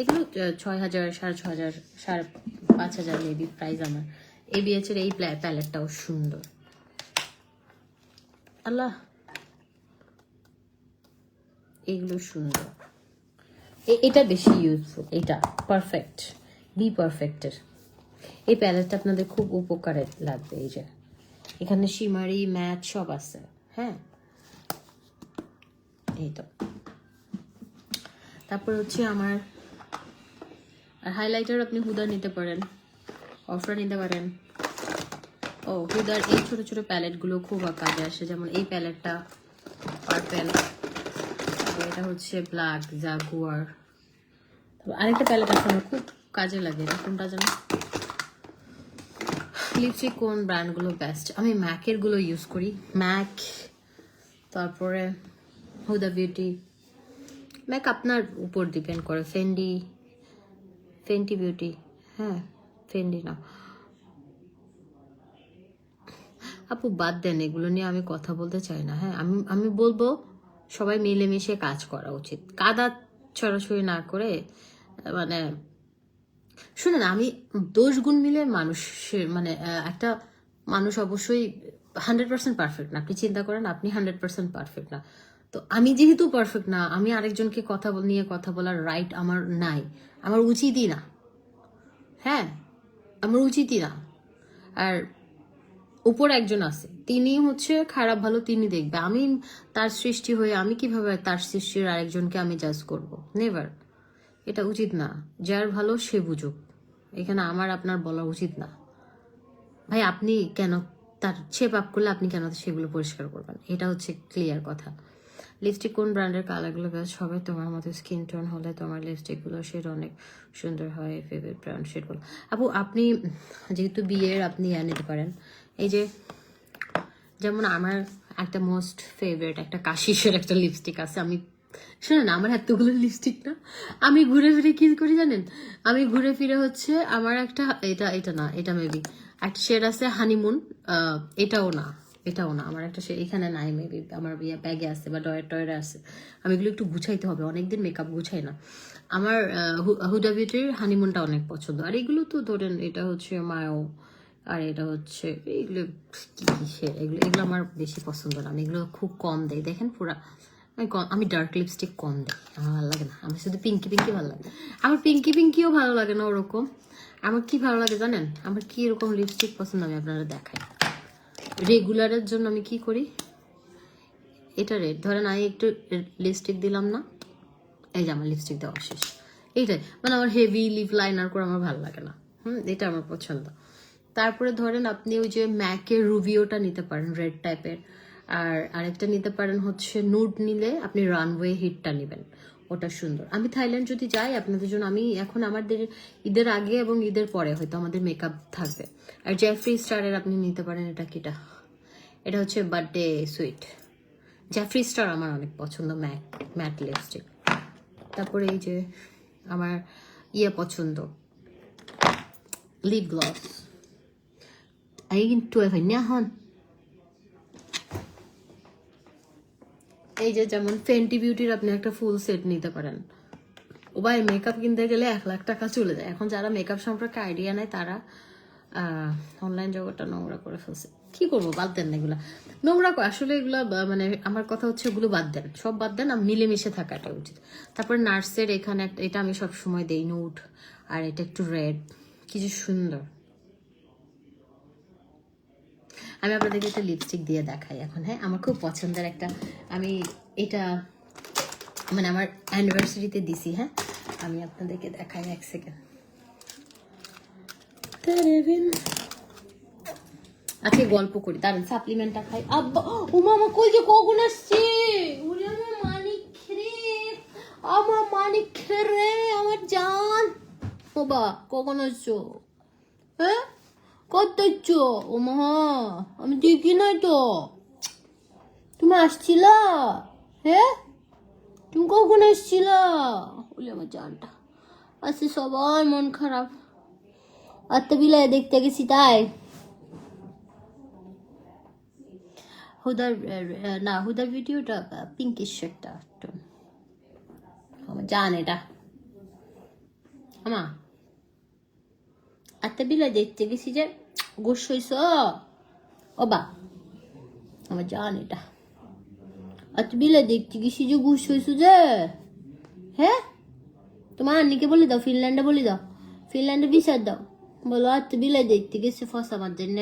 B: এগুলো 6,000, 6,500, 5,500 মেবি প্রাইস আমার। ABH এর এই প্যালেটটাও সুন্দর। আল্লাহ, এগুলো সুন্দর, এটা বেশি ইউজফুল, এটা পারফেক্ট, পারফেক্টের এই প্যালেটটা আপনাদের খুব উপকারে লাগবে। এই যে এখানে শিমারি ম্যাট সব আছে। হ্যাঁ, এই তো। তারপর হচ্ছে আমার হাইলাইটার আপনি হুদা নিতে পারেন, অফার নিতে পারেন। ও হুদার এই ছোট ছোট প্যালেটগুলো খুব কাজে আসে, যেমন এই প্যালেটটা পার্পেল, এটা হচ্ছে ব্ল্যাক জাগুয়ার। আরেকটা প্যালেট আছে আমার খুব কাজে লাগে, এটা কোনটা জানো? লিপস্টিক কোন ব্র্যান্ডগুলো বেস্ট? আমি ম্যাকের গুলো ইউজ করি, ম্যাক, তারপরে হুদা বিউটি। ম্যাক আপনার উপর ডিপেন্ড করে, ফেন্টি বিউটি, হ্যাঁ ফেন্ডি না। আপু বাদ দেন, এগুলো নিয়ে আমি কথা বলতে চাই না। হ্যাঁ, আমি বলবো সবাই মিলেমিশে কাজ করা উচিত, কাদা ছড়াছড়ি না করে। মানে শুনেন, আমি দোষ গুণ মিলে মানুষের মানে একটা মানুষ অবশ্যই 100% পারফেক্ট না। আপনি চিন্তা করেন আপনি 100% পারফেক্ট না, তো আমি যেহেতু পারফেক্ট না, আমি আরেকজনকে নিয়ে কথা বলার রাইট আমার নাই, আমার উচিতই না। হ্যাঁ, আমার উচিতই না। আর উপর একজন আছে, তিনি হচ্ছে খারাপ ভালো তিনি দেখবে। আমি তার সৃষ্টি হয়ে আমি কিভাবে তার সৃষ্টির আরেকজনকে আমি জাজ করব? নেভার। এটা উচিত না। যার ভালো সে বুঝুক, এখানে আমার আপনার বলা উচিত না। ভাই আপনি কেন তার সে পাপ করলে আপনি কেন সেগুলো পরিষ্কার করবেন? এটা হচ্ছে ক্লিয়ার কথা। লিপস্টিক কোন ব্র্যান্ডের কালারগুলো বেস্ট হবে? তোমার মতো স্কিন টোন হলে তোমার লিপস্টিকগুলো শেড অনেক সুন্দর হয়, ফেভারিট ব্র্যান্ড শেডগুলো। আপু আপনি যেহেতু বিয়ের, আপনি নিতে পারেন। এই যে যেমন আমার একটা মোস্ট ফেভারিট একটা কাশিসের একটা লিপস্টিক আছে। আমি শুনে না, আমার এতগুলো লিপস্টিক না, আমি ঘুরে ফিরে কি করি জানেন? আমি ঘুরে ফিরে হচ্ছে আমার একটা এটা না, এটা মেবি একটা শেড আছে হানিমুন, এটাও না আমার একটা শেড এখানে নাই, মেবি আমার বিয়ে ব্যাগে আছে বা টয়ের আছে। আমি এগুলো একটু গুছাইতে হবে, অনেকদিন মেকআপ গুছাই না। আমার হুডা বিউটির হানিমুনটা অনেক পছন্দ। আর এগুলো তো ধরেন এটা হচ্ছে মায়ো, আর এটা হচ্ছে এগুলো এগুলো আমার বেশি পছন্দ না। আমি এগুলো খুব কম দেই, দেখেন পুরা আমি ডার্ক লিপস্টিক কম দিই, আমার ভালো লাগে না। আমার শুধু পিঙ্কি ভালো লাগে। আমার পিঙ্কিও ভালো লাগে না ওরকম। আমার কি ভালো লাগে জানেন? আমার কি এরকম লিপস্টিক পছন্দ আমি আপনারা দেখাই। রেগুলারের জন্য আমি কি করি, এটা রেড ধরেন, আমি একটু লিপস্টিক দিলাম না, এই যে আমার লিপস্টিক দেওয়া শেষ। এইটাই মানে আমার হেভি লিপ লাইনার করে আমার ভালো লাগে না। এটা আমার পছন্দ। তারপরে ধরেন আপনি ওই যে ম্যাকের রুবিওটা নিতে পারেন, রেড টাইপের। আর আরেকটা নিতে পারেন হচ্ছে নুড, নিলে আপনি রানওয়ে হিটটা নেবেন, ওটা সুন্দর। আমি থাইল্যান্ড যদি যাই আপনাদের জন্য, আমি এখন আমাদের ঈদের আগে এবং ঈদের পরে হয়তো আমাদের মেকআপ থাকবে। আর জেফ্রি স্টারের আপনি নিতে পারেন, এটা হচ্ছে বার্থডে সুইট। জেফ্রি স্টার আমার অনেক পছন্দ, ম্যাট লিপস্টিক। তারপরে এই যে আমার পছন্দ লিপ গ্লস। এই কিন্তু হন এই যে যেমন ফেন্টি বিউটির আপনি একটা ফুল সেট নিতে পারেন। ও ভাই মেকআপ কিনতে গেলে 1,00,000 টাকা চলে যায়। এখন যারা মেকআপ সম্পর্কে আইডিয়া নেয় তারা অনলাইন জগৎটা নোংরা করে ফেলছে। কি করবো, বাদ দেন না এগুলা নোংরা। আসলে এগুলা মানে আমার কথা হচ্ছে ওগুলো বাদ দেন, সব বাদ দেন, মিলেমিশে থাকাটা উচিত। তারপর নার্সের এখানে এটা আমি সবসময় দেই, নুড। আর এটা একটু রেড, কি যে সুন্দর। আমি আপনাদেরকে একটা লিপস্টিক দিয়ে দেখাই এখন। হ্যাঁ, আমার খুব পছন্দের একটা, আমি এটা মানে আমার অ্যানিভার্সারিতে দিছি। হ্যাঁ, আমি আপনাদেরকে দেখাই, এক সেকেন্ড। আজকে গল্প করি, দাঁড়ান সাপ্লিমেন্টটা খাই। আব্বা ও মামা কই যে কখন আসছে? ওরে আমার মানিক রে, আমার মানিক রে, আমার জান। বাবা কখন আসছো? হ্যাঁ কত আসছো? ও মা আমি দেখি নাই তো। তুমি আসছিলা? হ্যাঁ তুমি কখন আসছিলা? বলে আমার জানটা আজকে সবার মন খারাপ। আর তো বিলায় দেখতে গেছি তাই। হুদার ভিডিওটা পিঙ্কিশ একটা আমার জান, এটা আমা আত্মা বিলায় দেখতে গেছি যে গোস হইছ ওবা আমার জান, এটা আত্মা বিলায় দেখতে গেছি যে গোস হইছ যে। হ্যাঁ তোমার আন্নিকে বলে দাও, ফিনল্যান্ডে বলে দাও, ফিনল্যান্ডে বিচার দাও, বলো আত্মা বিলায় দেখতে গেছে ফসা আমার জন্য,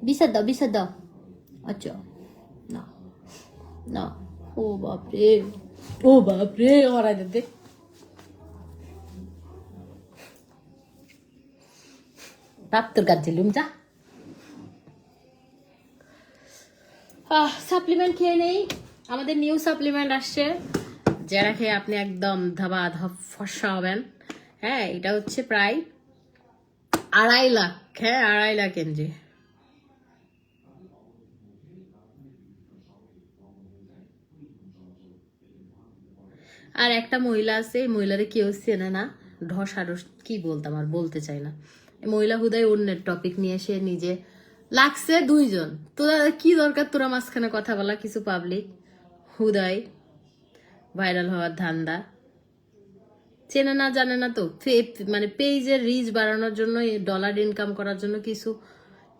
B: বিচার দাও। আচ্ছা না না, ও বাপরে ওরাই দে তোর কাছে লুম যা। সাপ্লিমেন্ট খেয়ে নেই, আমাদের নিউ সাপ্লিমেন্ট আসছে, যারা খেয়ে আপনি একদম ধাবা ধাপ ফর্সা হবেন। হ্যাঁ, এটা হচ্ছে প্রায় 2.5 লাখ। হ্যাঁ, 2.5 লাখ এমজি। আর একটা মহিলা আছে, এই মহিলারে কেউ চেনে না, ঢসাঢস কি বলতাম আর বলতে চাই না। এই মহিলা হুদায় অন্যের টপিক নিয়ে এসে নিজে লাগছে 2 জন। তোরা কি দরকার তোরা মাঝখানে কথা বলা, কিছু পাবলিক হুদায় ভাইরাল হওয়ার ধান্দা। চেনে না জানে না তো, মানে পেজের রিচ বাড়ানোর জন্য, ডলার ইনকাম করার জন্য কিছু,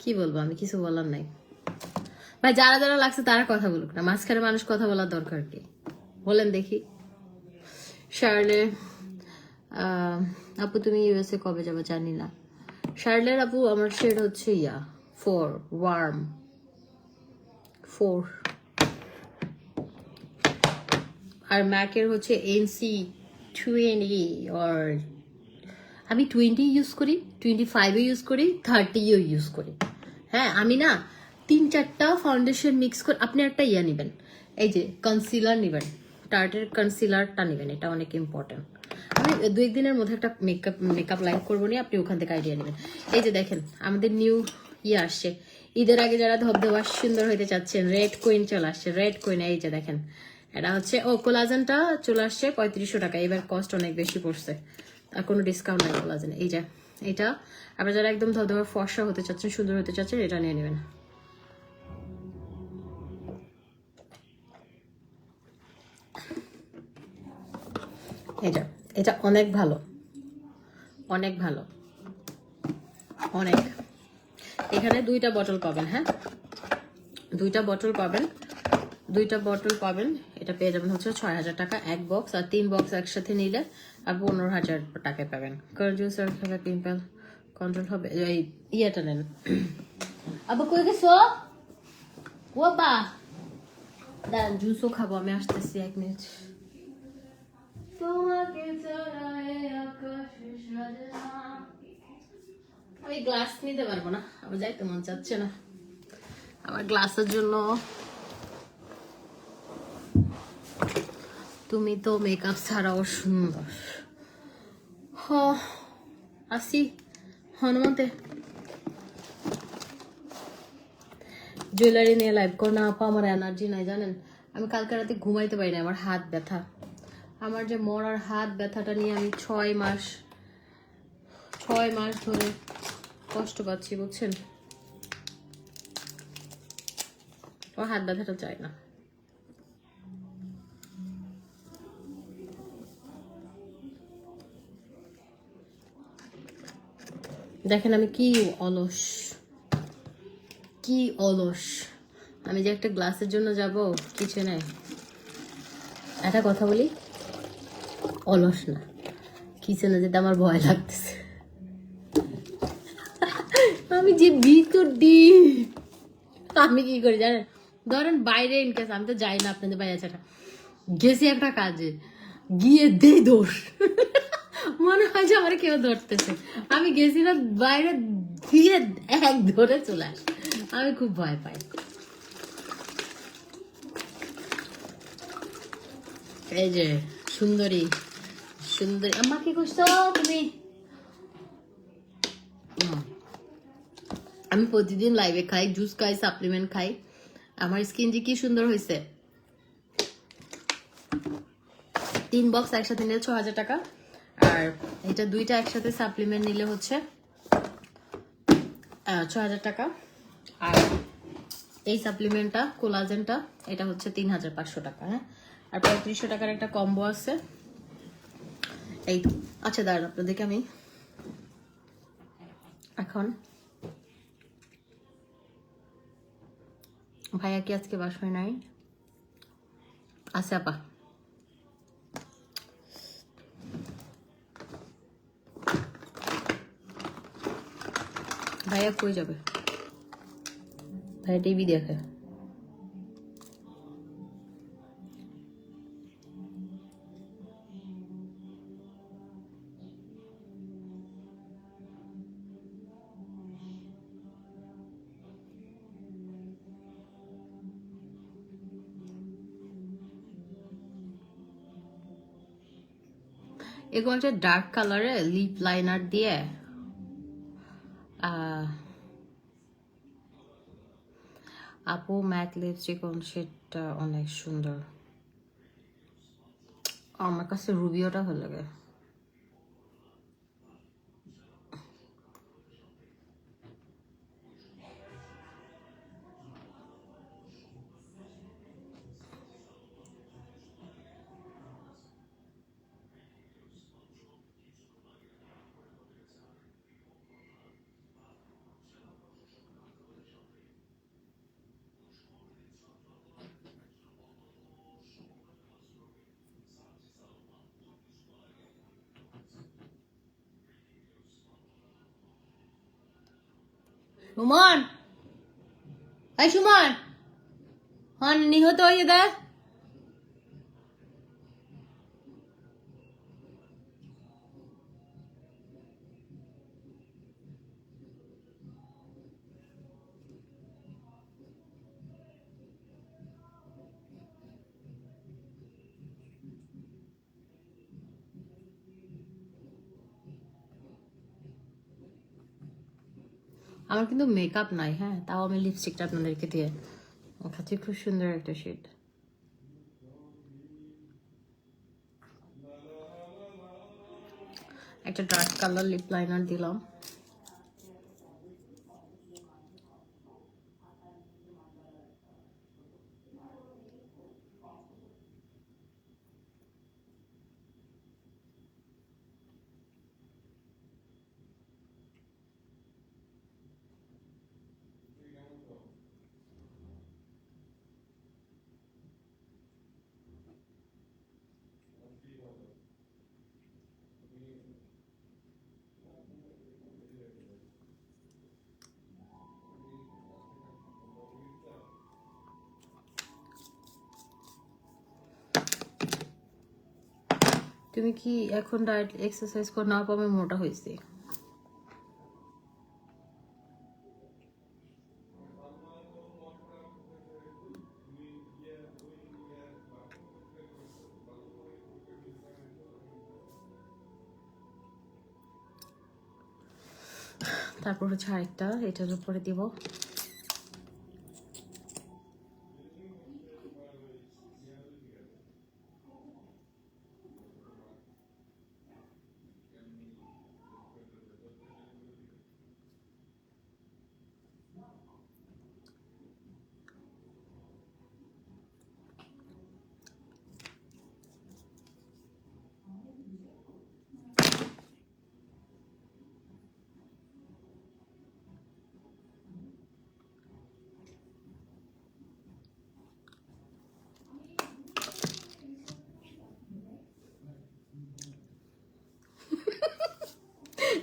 B: কি বলবো আমি, কিছু বলার নাই ভাই। যারা যারা লাগছে তারা কথা বলুক না, মাঝখানে মানুষ কথা বলার দরকার কি বলেন দেখি। শার্লে আপু তুমি ইউএসএ কবে যাবে জানি না। শার্লের আপু আমার শেড হচ্ছে 4 ওয়ার্ম 4, আর ম্যাকের হচ্ছে NC20 or আমি 20 ইউজ করি, 25 ইউজ করি, 30ও ইউজ করি। হ্যাঁ, আমি না 3-4টা ফাউন্ডেশন মিক্স করে, আপনি একটা নেবেন, এই যে কনসিলার নেবেন, টার্টের কনসিলারটা নেবেন, এটা অনেক ইম্পর্টেন্ট। আমি 2-1 দিনের মধ্যে একটা মেকআপ লাইভ করবো নি, আপনি ওখান থেকে আইডিয়া নেবেন। এই যে দেখেন আমাদের নিউ আসছে, ঈদের আগে যারা ধবধবা সুন্দর হইতে চাচ্ছেন, রেড কুইন চলে আসছে, রেড কুইন। এই যে দেখেন, এটা হচ্ছে কোলাজেনটা চলে আসছে 3500 টাকা, এবার কস্ট অনেক বেশি পড়ছে, আর কোনো ডিসকাউন্ট নাই কোলাজেন। এই যে এটা, আপনারা যারা একদম ধবধবা ফর্সা হতে চাচ্ছেন, সুন্দর হতে চাচ্ছেন, এটা নিয়ে নেবেন। এটা এটা অনেক ভালো, অনেক ভালো, অনেক। এখানে 2টা বটল পাবেন। হ্যাঁ, 2টা বটল পাবেন, 2টা বটল পাবেন। এটা পেয়ে যাবেন হচ্ছে 6000 টাকা এক বক্স, আর 3 বক্স একসাথে নিলে আর 15,000 টাকায় পাবেন। কার্জুসার খেলে পিম্পল কন্ট্রোল হবে। এই ইয়েটা নেন। আবার কই গেছো ও বা, দাঁড়ান জুসও খাবো, আমি আসতেছি 1 মিনিট। তোমাকে চড়ায় আকাশে সাজনা। আমি গ্লাস নিতে পারবো না, আমার যাইতে মন চাচ্ছে না। আমার গ্লাসের জন্য তুমি তো মেকআপ ছাড়াও সুন্দর। আসি হনুমতে জুয়েলারি নিয়ে লাইভ কর না আপা, আমার এনার্জি নাই জানেন। আমি কালকে রাতে ঘুমাইতে পারি না, আমার হাত ব্যথা। আমার যে মরার হাত ব্যথাটা নিয়ে আমি 6 মাস ধরে কষ্ট পাচ্ছি, বুঝছেন। আমার হাত ব্যথাটা চাই না। দেখেন আমি কি অলস, কি অলস। আমি যে একটা গ্লাসের জন্য যাব কিচেনে, একটা কথা বলি, অলস না, কিচেনে যেতে আমার ভয় লাগতেছে। আমি যে ভিতর দি, আমি কি করি জানেন, ধরেন বাইরে ইনকেস আমি তো যাই না আপনাদের বাইরে ছাড়া, গেছি একটা কাজে, গিয়ে দেই দোষ, মনে হয় যে আমার কেউ ধরতেছে, আমি গেছি না বাইরে, দিয়ে এক ধরে চলে আসে, আমি খুব ভয় পাই। এই যে সুন্দরী, সুন্দরী আম্মা কি করছো তুমি? আমি প্রতিদিন লাইভে খাই, জুস খাই, সাপ্লিমেন্ট খাই, আমার স্কিন যে কি সুন্দর হয়েছে। 3 বক্স একসাথে নিলে 6000 টাকা, আর এটা 2টা একসাথে সাপ্লিমেন্ট নিলে হচ্ছে 6000 টাকা, আর এই সাপ্লিমেন্টটা কোলাজেনটা এটা হচ্ছে 3500 টাকা। হ্যাঁ, আর 3500 টাকার একটা কম্বো আছে। এই আচ্ছা দাঁড়ান, আপনাদেরকে আমি এখন, ভাইয়া কি আজকে বাসায় নাই? আছে আপা, ভাইয়া কই যাবে? ভাইয়া টিভি দেখে। এরকম একটা ডার্ক কালারে লিপ লাইনার দিয়ে আপু ম্যাট লিপস্টিক কোন শেডটা অনেক সুন্দর? আমার কাছে রুবিওটা ভালো লাগে। সুমন, এই সুমন, হন নিহত হয়ে দে। আমার কিন্তু মেকআপ নাই, হ্যাঁ, তাও আমি লিপস্টিকটা আপনাদেরকে দিয়ে খাচ্ছি। খুব সুন্দর একটা শেড। একটা ডার্ক কালার লিপ লাইনার দিলাম। তুমি কি এখন ডায়েট এক্সারসাইজ করে না পাবে? মোটা হয়েছে। তারপর হচ্ছে আরেকটা এটার উপরে দিব।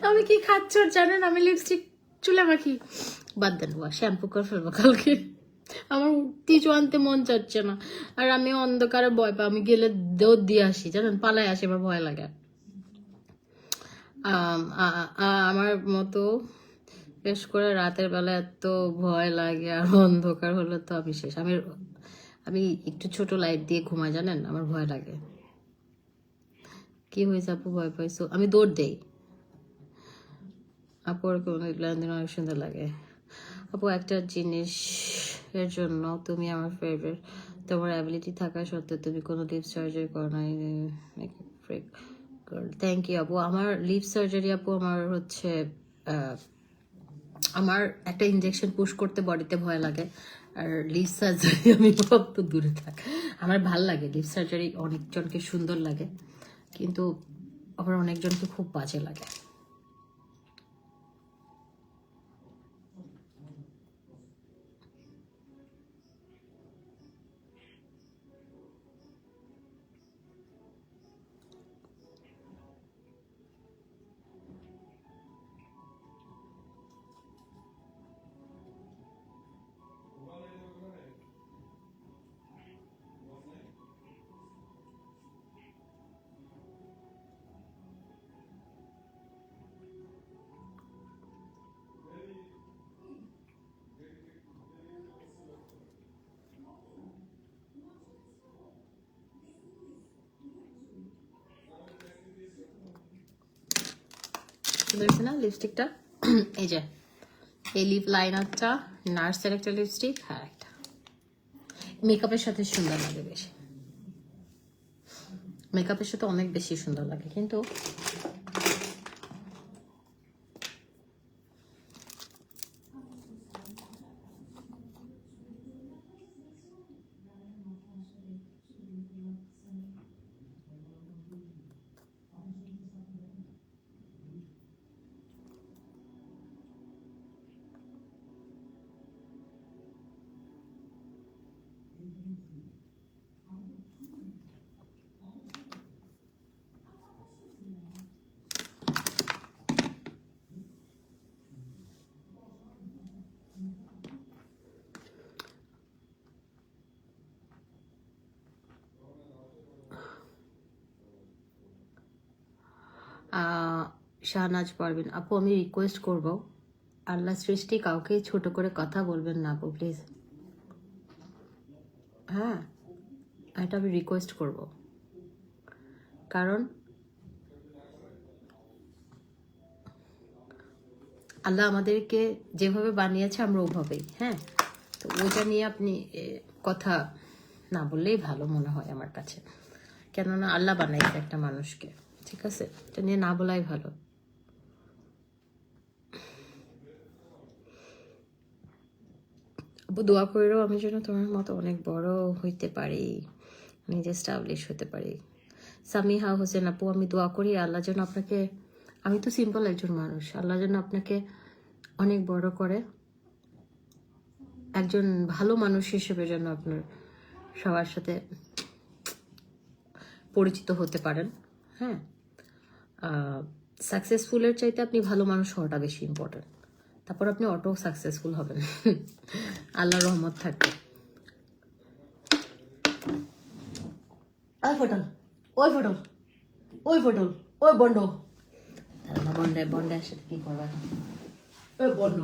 B: আমি কি খাচ্ছ জানেন? আমি লিপস্টিক চুলে মাখি। বাদ দেন, শ্যাম্পু করে ফেলবো কালকে। আমার কিছু আনতে মন চাচ্ছে না। আর আমি অন্ধকারে ভয় পাই, আমি গেলে দৌড় দিয়ে আসি, জানেন, পালাই আসি, আমার ভয় লাগে। আমার মতো বেশ করে রাতের বেলা এত ভয় লাগে, আর অন্ধকার হলে তো আমি শেষ। আমি একটু ছোট লাইট দিয়ে ঘুমাই, জানেন, আমার ভয় লাগে। কি হয়েছে আপু, ভয় পাইছো? আমি দৌড় দেই। আপু লেনদেন অনেক সুন্দর লাগে। আপু একটা জিনিস এর জন্য তুমি আমার ফেভারিট। তোমার অ্যাবিলিটি থাকা সত্ত্বেও তুমি কোনো লিপ সার্জারি করো না। থ্যাংক ইউ আপু। আমার লিপ সার্জারি আপু, আমার হচ্ছে আমার একটা ইনজেকশন পুশ করতে বডিতে ভয় লাগে। আর লিপ সার্জারি আমি কত দূরে থাক। আমার ভাল লাগে লিপ সার্জারি, অনেকজনকে সুন্দর লাগে, কিন্তু আবার অনেকজনকে খুব বাজে লাগে। সুন্দর হয়েছে না লিপস্টিকটা? এই যে এই লিপ লাইনারটা নার্সের একটা লিপস্টিক, হ্যাঁ একটা মেকআপের সাথে সুন্দর লাগে বেশি, মেকআপের সাথে অনেক বেশি সুন্দর লাগে। কিন্তু শাহনাজ পারবেন আপু, আমি রিকোয়েস্ট করব আল্লাহ সৃষ্টি কাউকে ছোট করে কথা বলবেন না আপু প্লিজ। হ্যাঁ, এটা আমি রিকোয়েস্ট করব, কারণ আল্লাহ আমাদেরকে যেভাবে বানিয়েছে আমরা ওভাবেই, হ্যাঁ। তো ওইটা নিয়ে আপনি কথা না বললেই ভালো মনে হয় আমার কাছে, কেননা আল্লাহ বানাইছে একটা মানুষকে, ঠিক আছে? এটা নিয়ে না বলাই ভালো। আপু দোয়া করেও আমি যেন তোমার মতো অনেক বড় হইতে পারি, নিজে স্টাবলিশ হতে পারি। সামিহা হোসেন আপু, আমি দোয়া করি আল্লাহ যেন আপনাকে, আমি তো সিম্পল একজন মানুষ, আল্লাহ যেন আপনাকে অনেক বড় করে, একজন ভালো মানুষ হিসেবে যেন আপনার সবার সাথে পরিচিত হতে পারেন। হ্যাঁ, সাকসেসফুলের চাইতে আপনি ভালো মানুষ হওয়াটা বেশি ইম্পর্টেন্ট, তারপর আপনি অটো সাকসেসফুল হবেন আল্লাহর রহমত থাকবে।
A: ওই ফটল, ওই ফটল, ওই ফটল, ওই বন্ড,
B: বন্ডে বন্ডের সাথে কি করবা?
A: ওই বন্ড,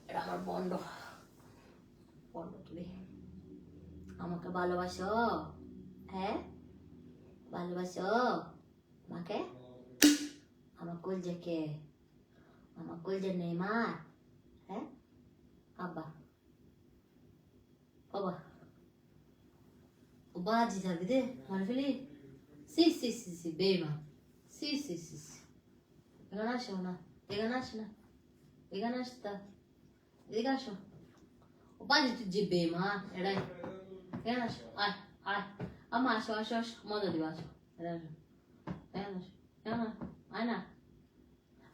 B: এটা আমার বন্ড, বন্ড তুমি আমাকে ভালোবাসো? হ্যাঁ ভালোবাসো আমাকে? আমার কলজাকে, আমার কলজা নেই মা? হ্যাঁ আব্বা, বাবা ও বাজি যাবি দে মারে ফেলি, সি সি সি সি বেমান, সি সি সি সি, এখানে আসো না, এখানে আস না, এখানে আসতা, এদিকে আসো, ও বাজি তুই যে বেমান এটাই, এখানে আসো, আয় আয় আম্মা, আসো আসো আসো, মজা দিবা, আসো এখানে আসো, এখানে আসো, এখানে আয় না,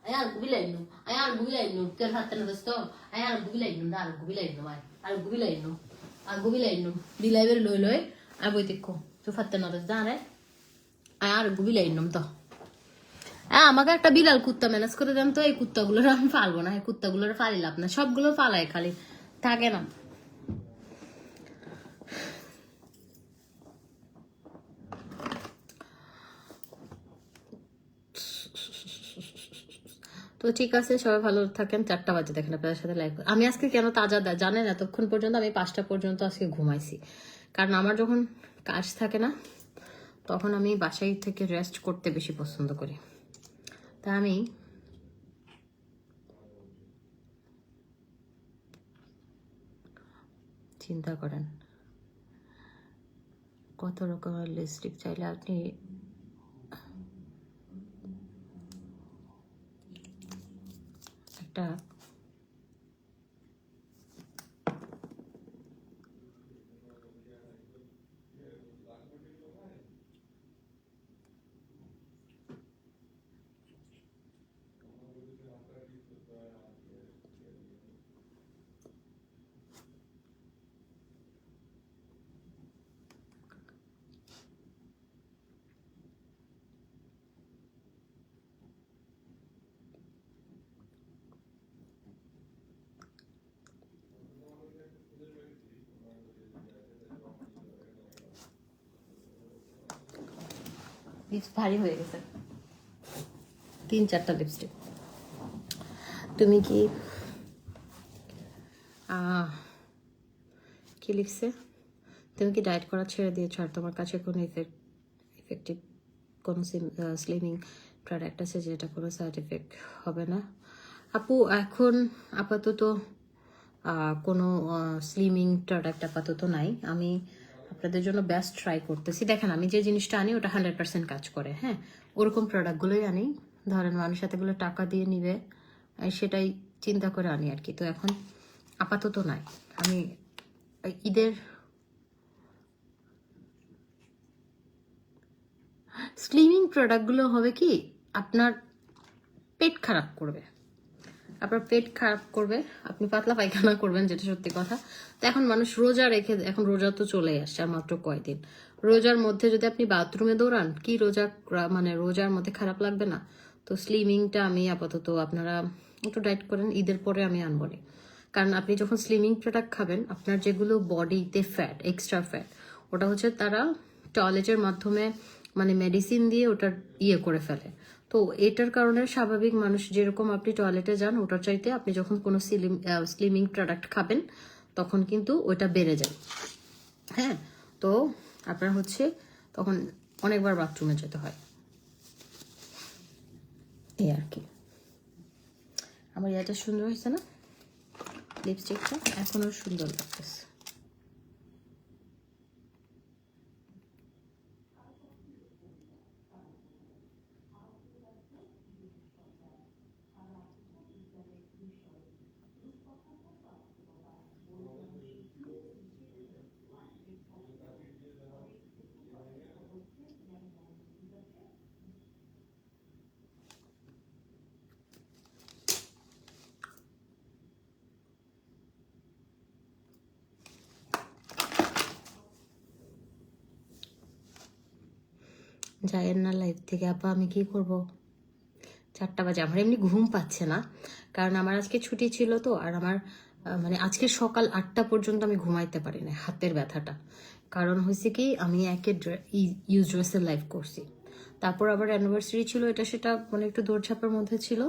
B: ay algo bilaino, ay algo bilaino, que fatta na sto, ay algo bilaino, da algo bilaino mai, algo bilaino, bilai ver loi loi, ay boi tekko, tu fatta na da ne, ay algo bilaino তো। হ্যাঁ, আমাকে একটা বিড়াল কুত্তা ম্যানেজ করে দেন তো, এই কুত্তাগুলোর আমি পালবো না, এই কুত্তাগুলোর পালি লাভ না, সবগুলো পালায় খালি থাকে না। তো ঠিক আছে, সবাই ভালো থাকেন। 4টা বাজে দেখেন আপনাদের সাথে লাইভ। আমি আজকে কেন তাজা জানেন, এতক্ষণ পর্যন্ত আমি 5টা পর্যন্ত আজকে ঘুমাইছি, কারণ আমার যখন কাজ থাকে না তখন আমি বাসায় থেকে রেস্ট করতে বেশি পছন্দ করি। তা আমি চিন্তা করেন কত রকমের লিপস্টিক চাইলে আপনি একটা লিপস ভারী হয়ে গেছে, 3-4টা লিপস্টিক। তুমি কি কি লিখছে, তুমি কি ডায়েট করা ছেড়ে দিয়েছো আর তোমার কাছে কোনো ইফেক্টিভ কোনো স্লিমিং প্রোডাক্ট আছে যেটা কোনো সাইড এফেক্ট হবে না। আপু এখন আপাতত কোনো স্লিমিং প্রোডাক্ট আপাতত নাই। আমি আপনাদের জন্য বেস্ট ট্রাই করতেছি। দেখেন আমি যে জিনিসটা আনি ওটা 100% কাজ করে, হ্যাঁ, ওরকম প্রোডাক্টগুলোই আনি। ধরেন মানুষ এতগুলো টাকা দিয়ে নিবে, সেটাই চিন্তা করে আনি আর কি। তো এখন আপাতত নাই। আমি ঈদের স্লিমিং প্রোডাক্টগুলো হবে কি আপনার পেট খারাপ করবে, আপনার পেট খারাপ করবে, আপনি পাতলা পায়খানা করবেন, যেটা সত্যি কথা। তো এখন মানুষ রোজা রেখে, এখন রোজা তো চলেই আসছে আর মাত্র কয়দিন। রোজার মধ্যে যদি আপনি বাথরুমে দৌড়ান, কি রোজা মানে রোজার মধ্যে খারাপ লাগবে না? তো স্লিমিংটা আমি আপাতত, আপনারা একটু ডায়েট করেন, ঈদের পরে আমি আনবো না। কারণ আপনি যখন স্লিমিং প্রোডাক্ট খাবেন, আপনার যেগুলো বডিতে ফ্যাট, এক্সট্রা ফ্যাট, ওটা হচ্ছে তারা টয়লেটের মাধ্যমে মানে মেডিসিন দিয়ে ওটা করে ফেলে। তো এটার কারণে স্বাভাবিক মানুষ যেরকম আপনি টয়লেটে যান, ওটার চাইতে আপনি যখন কোনো স্লিমিং প্রোডাক্ট খাবেন তখন কিন্তু ওটা বেড়ে যায়, হ্যাঁ। তো আপনার হচ্ছে তখন অনেকবার বাথরুমে যেতে হয়, এই আর কি। আমার এটা সুন্দর হয়েছে না লিপস্টিকটা? এখনো সুন্দর লাগতেছে। যাইয়ের না লাইফ থেকে আপা, আমি কি করব? 4টা বাজে, আমার এমনি ঘুম পাচ্ছে না, কারণ আমার আজকে ছুটি ছিল। তো আর আমার মানে আজকে সকাল 8টা পর্যন্ত আমি ঘুমাইতে পারি না, হাতের ব্যথাটা। কারণ হয়েছে কি, আমি একে ইউজ ড্রেসের লাইভ করছি, তারপর আবার অ্যানিভার্সারি ছিল, এটা সেটা মানে একটু দৌড়ঝাঁপের মধ্যে ছিল।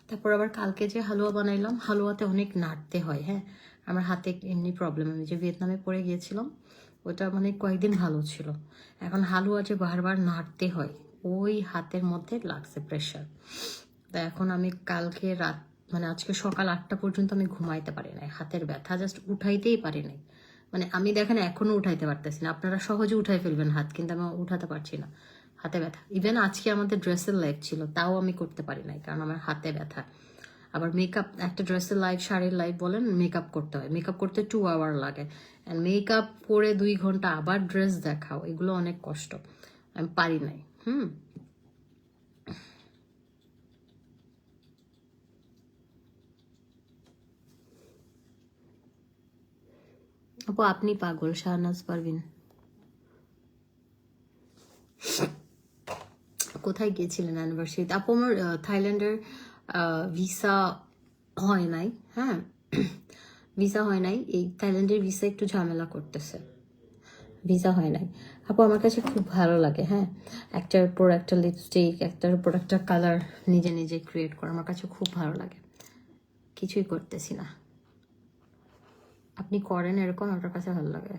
B: তারপর আবার কালকে যে হালুয়া বানাইলাম, হালুয়াতে অনেক নাড়তে হয়, হ্যাঁ। আমার হাতে এমনি প্রবলেম, আমি যে ভিয়েতনামে পড়ে গিয়েছিলাম, ওটা মানে কয়েকদিন ভালো ছিল। এখন হালুয়া যে বারবার নাড়তে হয়, ওই হাতের মধ্যে লাগছে প্রেশার। তা এখন আমি কালকে রাত মানে আজকে সকাল 8টা পর্যন্ত আমি ঘুমাইতে পারি নাই, হাতের ব্যথা জাস্ট উঠাইতেই পারি নাই। মানে আমি দেখেন এখনো উঠাইতে পারতেছি না, আপনারা সহজে উঠাই ফেলবেন হাত, কিন্তু আমি উঠাতে পারছি না, হাতে ব্যথা। ইভেন আজকে আমাদের ড্রেসের লাইভ ছিল, তাও আমি করতে পারি নাই, কারণ আমার হাতে ব্যথা। আবার মেকআপ, একটা ড্রেসের লাইভ, শাড়ির লাইভ বলেন, মেকআপ করতে হয়, মেকআপ করতে 2 আওয়ার লাগে, অ্যান্ড মেকআপ করে 2 ঘন্টা আবার ড্রেস দেখাও, এগুলো অনেক কষ্ট, আমি পারি নাই। আপু আপনি পাগল, শাহনাজ পারভিন। কোথায় গিয়েছিলেন অ্যানিভার্সারিতে? আপু আমার থাইল্যান্ডের ভিসা হয় নাই, হ্যাঁ, ভিসা হয় নাই। এই থাইল্যান্ডের ভিসা একটু ঝামেলা করতেছে, ভিসা হয় নাই। আপু আমার কাছে খুব ভালো লাগে, হ্যাঁ, একটার উপর একটা লিপস্টিক, একটার উপর একটা কালার নিজে নিজে ক্রিয়েট করা আমার কাছে খুব ভালো লাগে। কিছুই করতেছি না, আপনি করেন এরকম, আমার কাছে ভালো লাগে।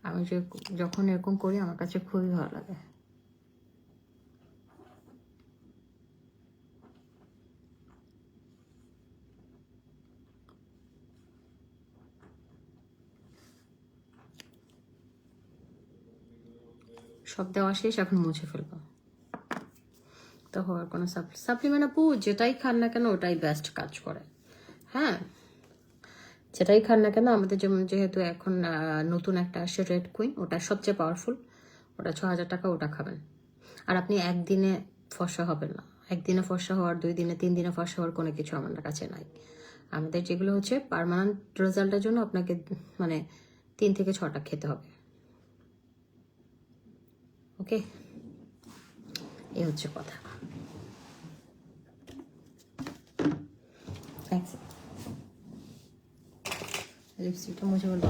B: আমি যে যখন এরকম করি আমার কাছে খুবই ভালো লাগে। সব দেওয়া শেষ, এখন মুছে ফেলবো। তো হওয়ার কোনো সাপ্লিমেন্ট আপু যেটাই খান না কেন ওটাই বেস্ট কাজ করে, হ্যাঁ, যেটাই খান না কেন। আমাদের যেমন যেহেতু এখন নতুন একটা আসছে রেড কুইন, ওটা সবচেয়ে পাওয়ারফুল, ওটা 6000 টাকা, ওটা খাবেন। আর আপনি একদিনে ফর্সা হবেন না, একদিনে ফর্সা হওয়ার, 2 দিনে 3 দিনে ফর্সা হওয়ার কোনো কিছু আমাদের কাছে নাই। আমাদের যেগুলো হচ্ছে পার্মানেন্ট রেজাল্টের জন্য আপনাকে মানে 3 থেকে 6টা খেতে হবে, ওকে, এই হচ্ছে কথা। লিপস্টিকটা মুছে বলবো।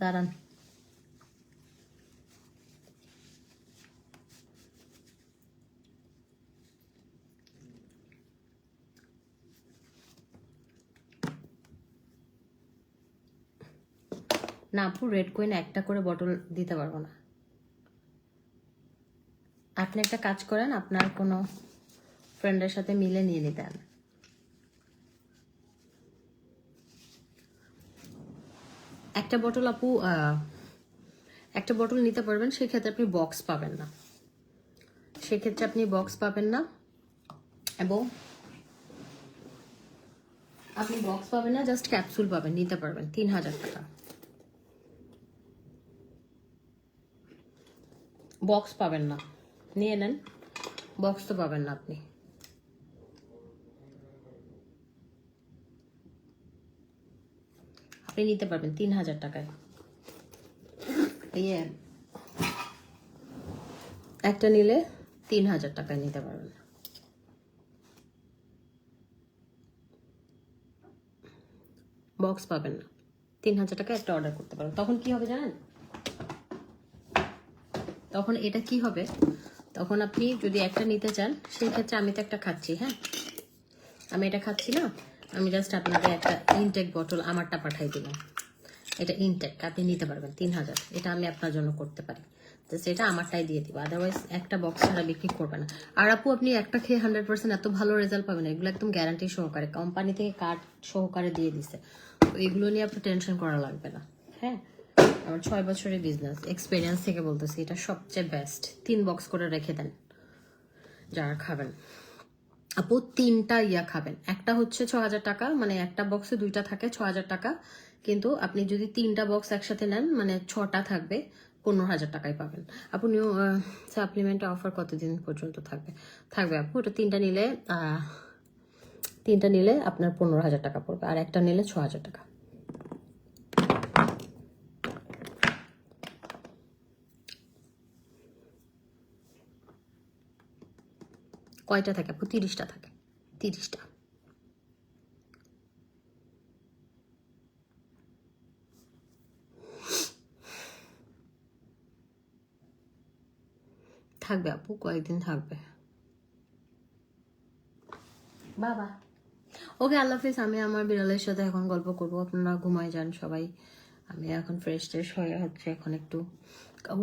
B: দাঁড়ান, না আপু, রেড কুইন একটা করে বটল দিতে পারবো না। আপনি একটা কাজ করেন, আপনার কোনো ফ্রেন্ডের সাথে মিলে নিয়ে নিতেন। একটা বটল আপু, একটা বটল নিতে পারবেন, সেক্ষেত্রে আপনি বক্স পাবেন না, সেক্ষেত্রে আপনি বক্স পাবেন না, এবং আপনি বক্স পাবেন না, জাস্ট ক্যাপসুল পাবেন, নিতে পারবেন 3000 টাকা। বক্স পাবেন না, নিয়ে নেন, বক্স তো পাবেন না আপনি। আপনি নিতে পারবেন 3000 টাকায়। ইয়ে একটা নিলে 3000 টাকায় নিতে পারবেন। বক্স পাবেন না, 3000 টাকা একটা অর্ডার করতে পারবেন। তখন কি হবে জানেন? তখন এটা কি হবে, তখন আপনি যদি একটা নিতে চান, সেই ক্ষেত্রে আমি তো একটা খাচ্ছি, হ্যাঁ আমি এটা খাচ্ছি না, আমি জাস্ট আপনাকে একটা ইনটেক বটল আমারটা পাঠাই দিলাম, এটা ইনটেক, আপনি নিতে পারবেন 3000, এটা আমি আপনার জন্য করতে পারি, জাস্ট এটা আমারটাই দিয়ে দিব, আদারওয়াইজ একটা বক্স ছাড়া বিক্রি করবে না। আর আপু আপনি একটা খেয়ে 100% এত ভালো রেজাল্ট পাবেন, এগুলো একদম গ্যারান্টি সহকারে, কোম্পানি থেকে কার্ড সহকারে দিয়ে দিছে, তো এগুলো নিয়ে আপনার টেনশন করা লাগবে না। হ্যাঁ, আমার 6 বছরের বিজনেস এক্সপিরিয়েন্স থেকে বলতেছি, এটা সবচেয়ে বেস্ট। 3 বক্স করে রেখে দেন যারা খাবেন। আপু 3টা ইয়া খাবেন, একটা হচ্ছে 6000 টাকা, মানে একটা বক্সে 2টা থাকে 6000 টাকা, কিন্তু আপনি যদি 3টা বক্স একসাথে নেন, মানে 6টা থাকবে, 15000 টাকায় পাবেন। আপু নিউ সাপ্লিমেন্ট অফার কতদিন পর্যন্ত থাকবে? থাকবে আপু, এটা 3টা নিলে আপনার 15000 টাকা পড়বে, আর একটা নিলে 6000 টাকা। কয়টা থাকে আপু? 30টা থাকে, 30টা। থাকবে আপু, কয়েকদিন থাকবে। বাবা ওকে, আল্লাহ হাফিজ। আমি আমার বিড়ালের সাথে এখন গল্প করবো, আপনারা ঘুমায় যান সবাই, আমি এখন ফ্রেশ ট্রেশ হয়ে হচ্ছে এখন একটু,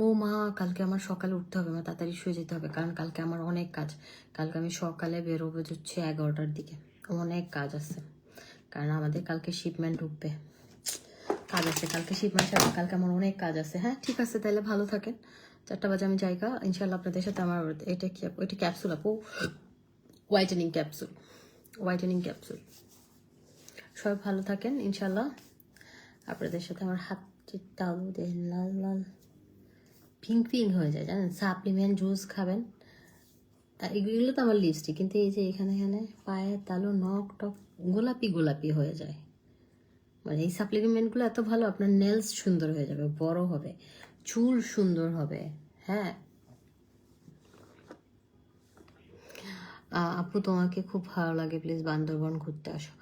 B: ও মা কালকে আমার সকালে উঠতে হবে, আমার তাড়াতাড়ি শুয়ে যেতে হবে, কারণ কালকে আমার অনেক কাজ, কালকে আমি সকালে বেরোবো হচ্ছে 11টার দিকে, অনেক কাজ আছে, কারণ আমাদের কালকে শিপমেন্ট ঢুকবে, কাজ আছে কালকে শিপমেন্ট, কালকে আমার অনেক কাজ আছে। হ্যাঁ ঠিক আছে, তাহলে ভালো থাকেন, 4টা বাজে আমি যাইগা, ইনশাল্লাহ আপনাদের সাথে আমার, এটা কি আপু? এটা ক্যাপসুল আপু, হোয়াইটেনিং ক্যাপসুল, হোয়াইটেনিং ক্যাপসুল। সবাই ভালো থাকেন, ইনশাল্লাহ আপনাদের সাথে আমার হাতটাও লাল লাল পিঙ্ক পিঙ্ক হয়ে যায় জানেন। সাপ্লিমেন্ট জুস খাবেন, এগুলো তো আমার লিস্টে, কিন্তু এই যে এখানে এখানে পায়ের তালু নখ টক গোলাপি গোলাপি হয়ে যায়, মানে এই সাপ্লিমেন্টগুলো এত ভালো, আপনার নেলস সুন্দর হয়ে যাবে, বড় হবে, চুল সুন্দর হবে। হ্যাঁ আপু তোমাকে খুব ভালো লাগে, প্লিজ বান্দরবন ঘুরতে আসো।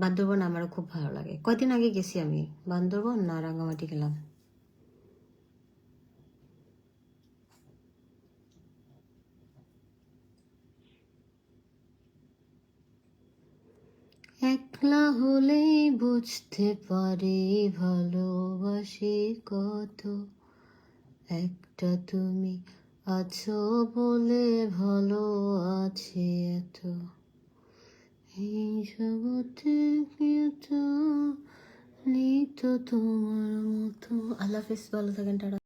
B: বান্দরবন আমারও খুব ভালো লাগে, কয়দিন আগে গেছি আমি বান্দরবন, না রাঙামাটি গেলাম। একলা হলেই বুঝতে পারি ভালোবাসি কত, একটা তুমি আছো বলে ভালো আছে এত, এই জগতে কেউ নেই তো তোমার মতো। আল্লাহ হাফিজ, ভালো থাকেন, টাটা।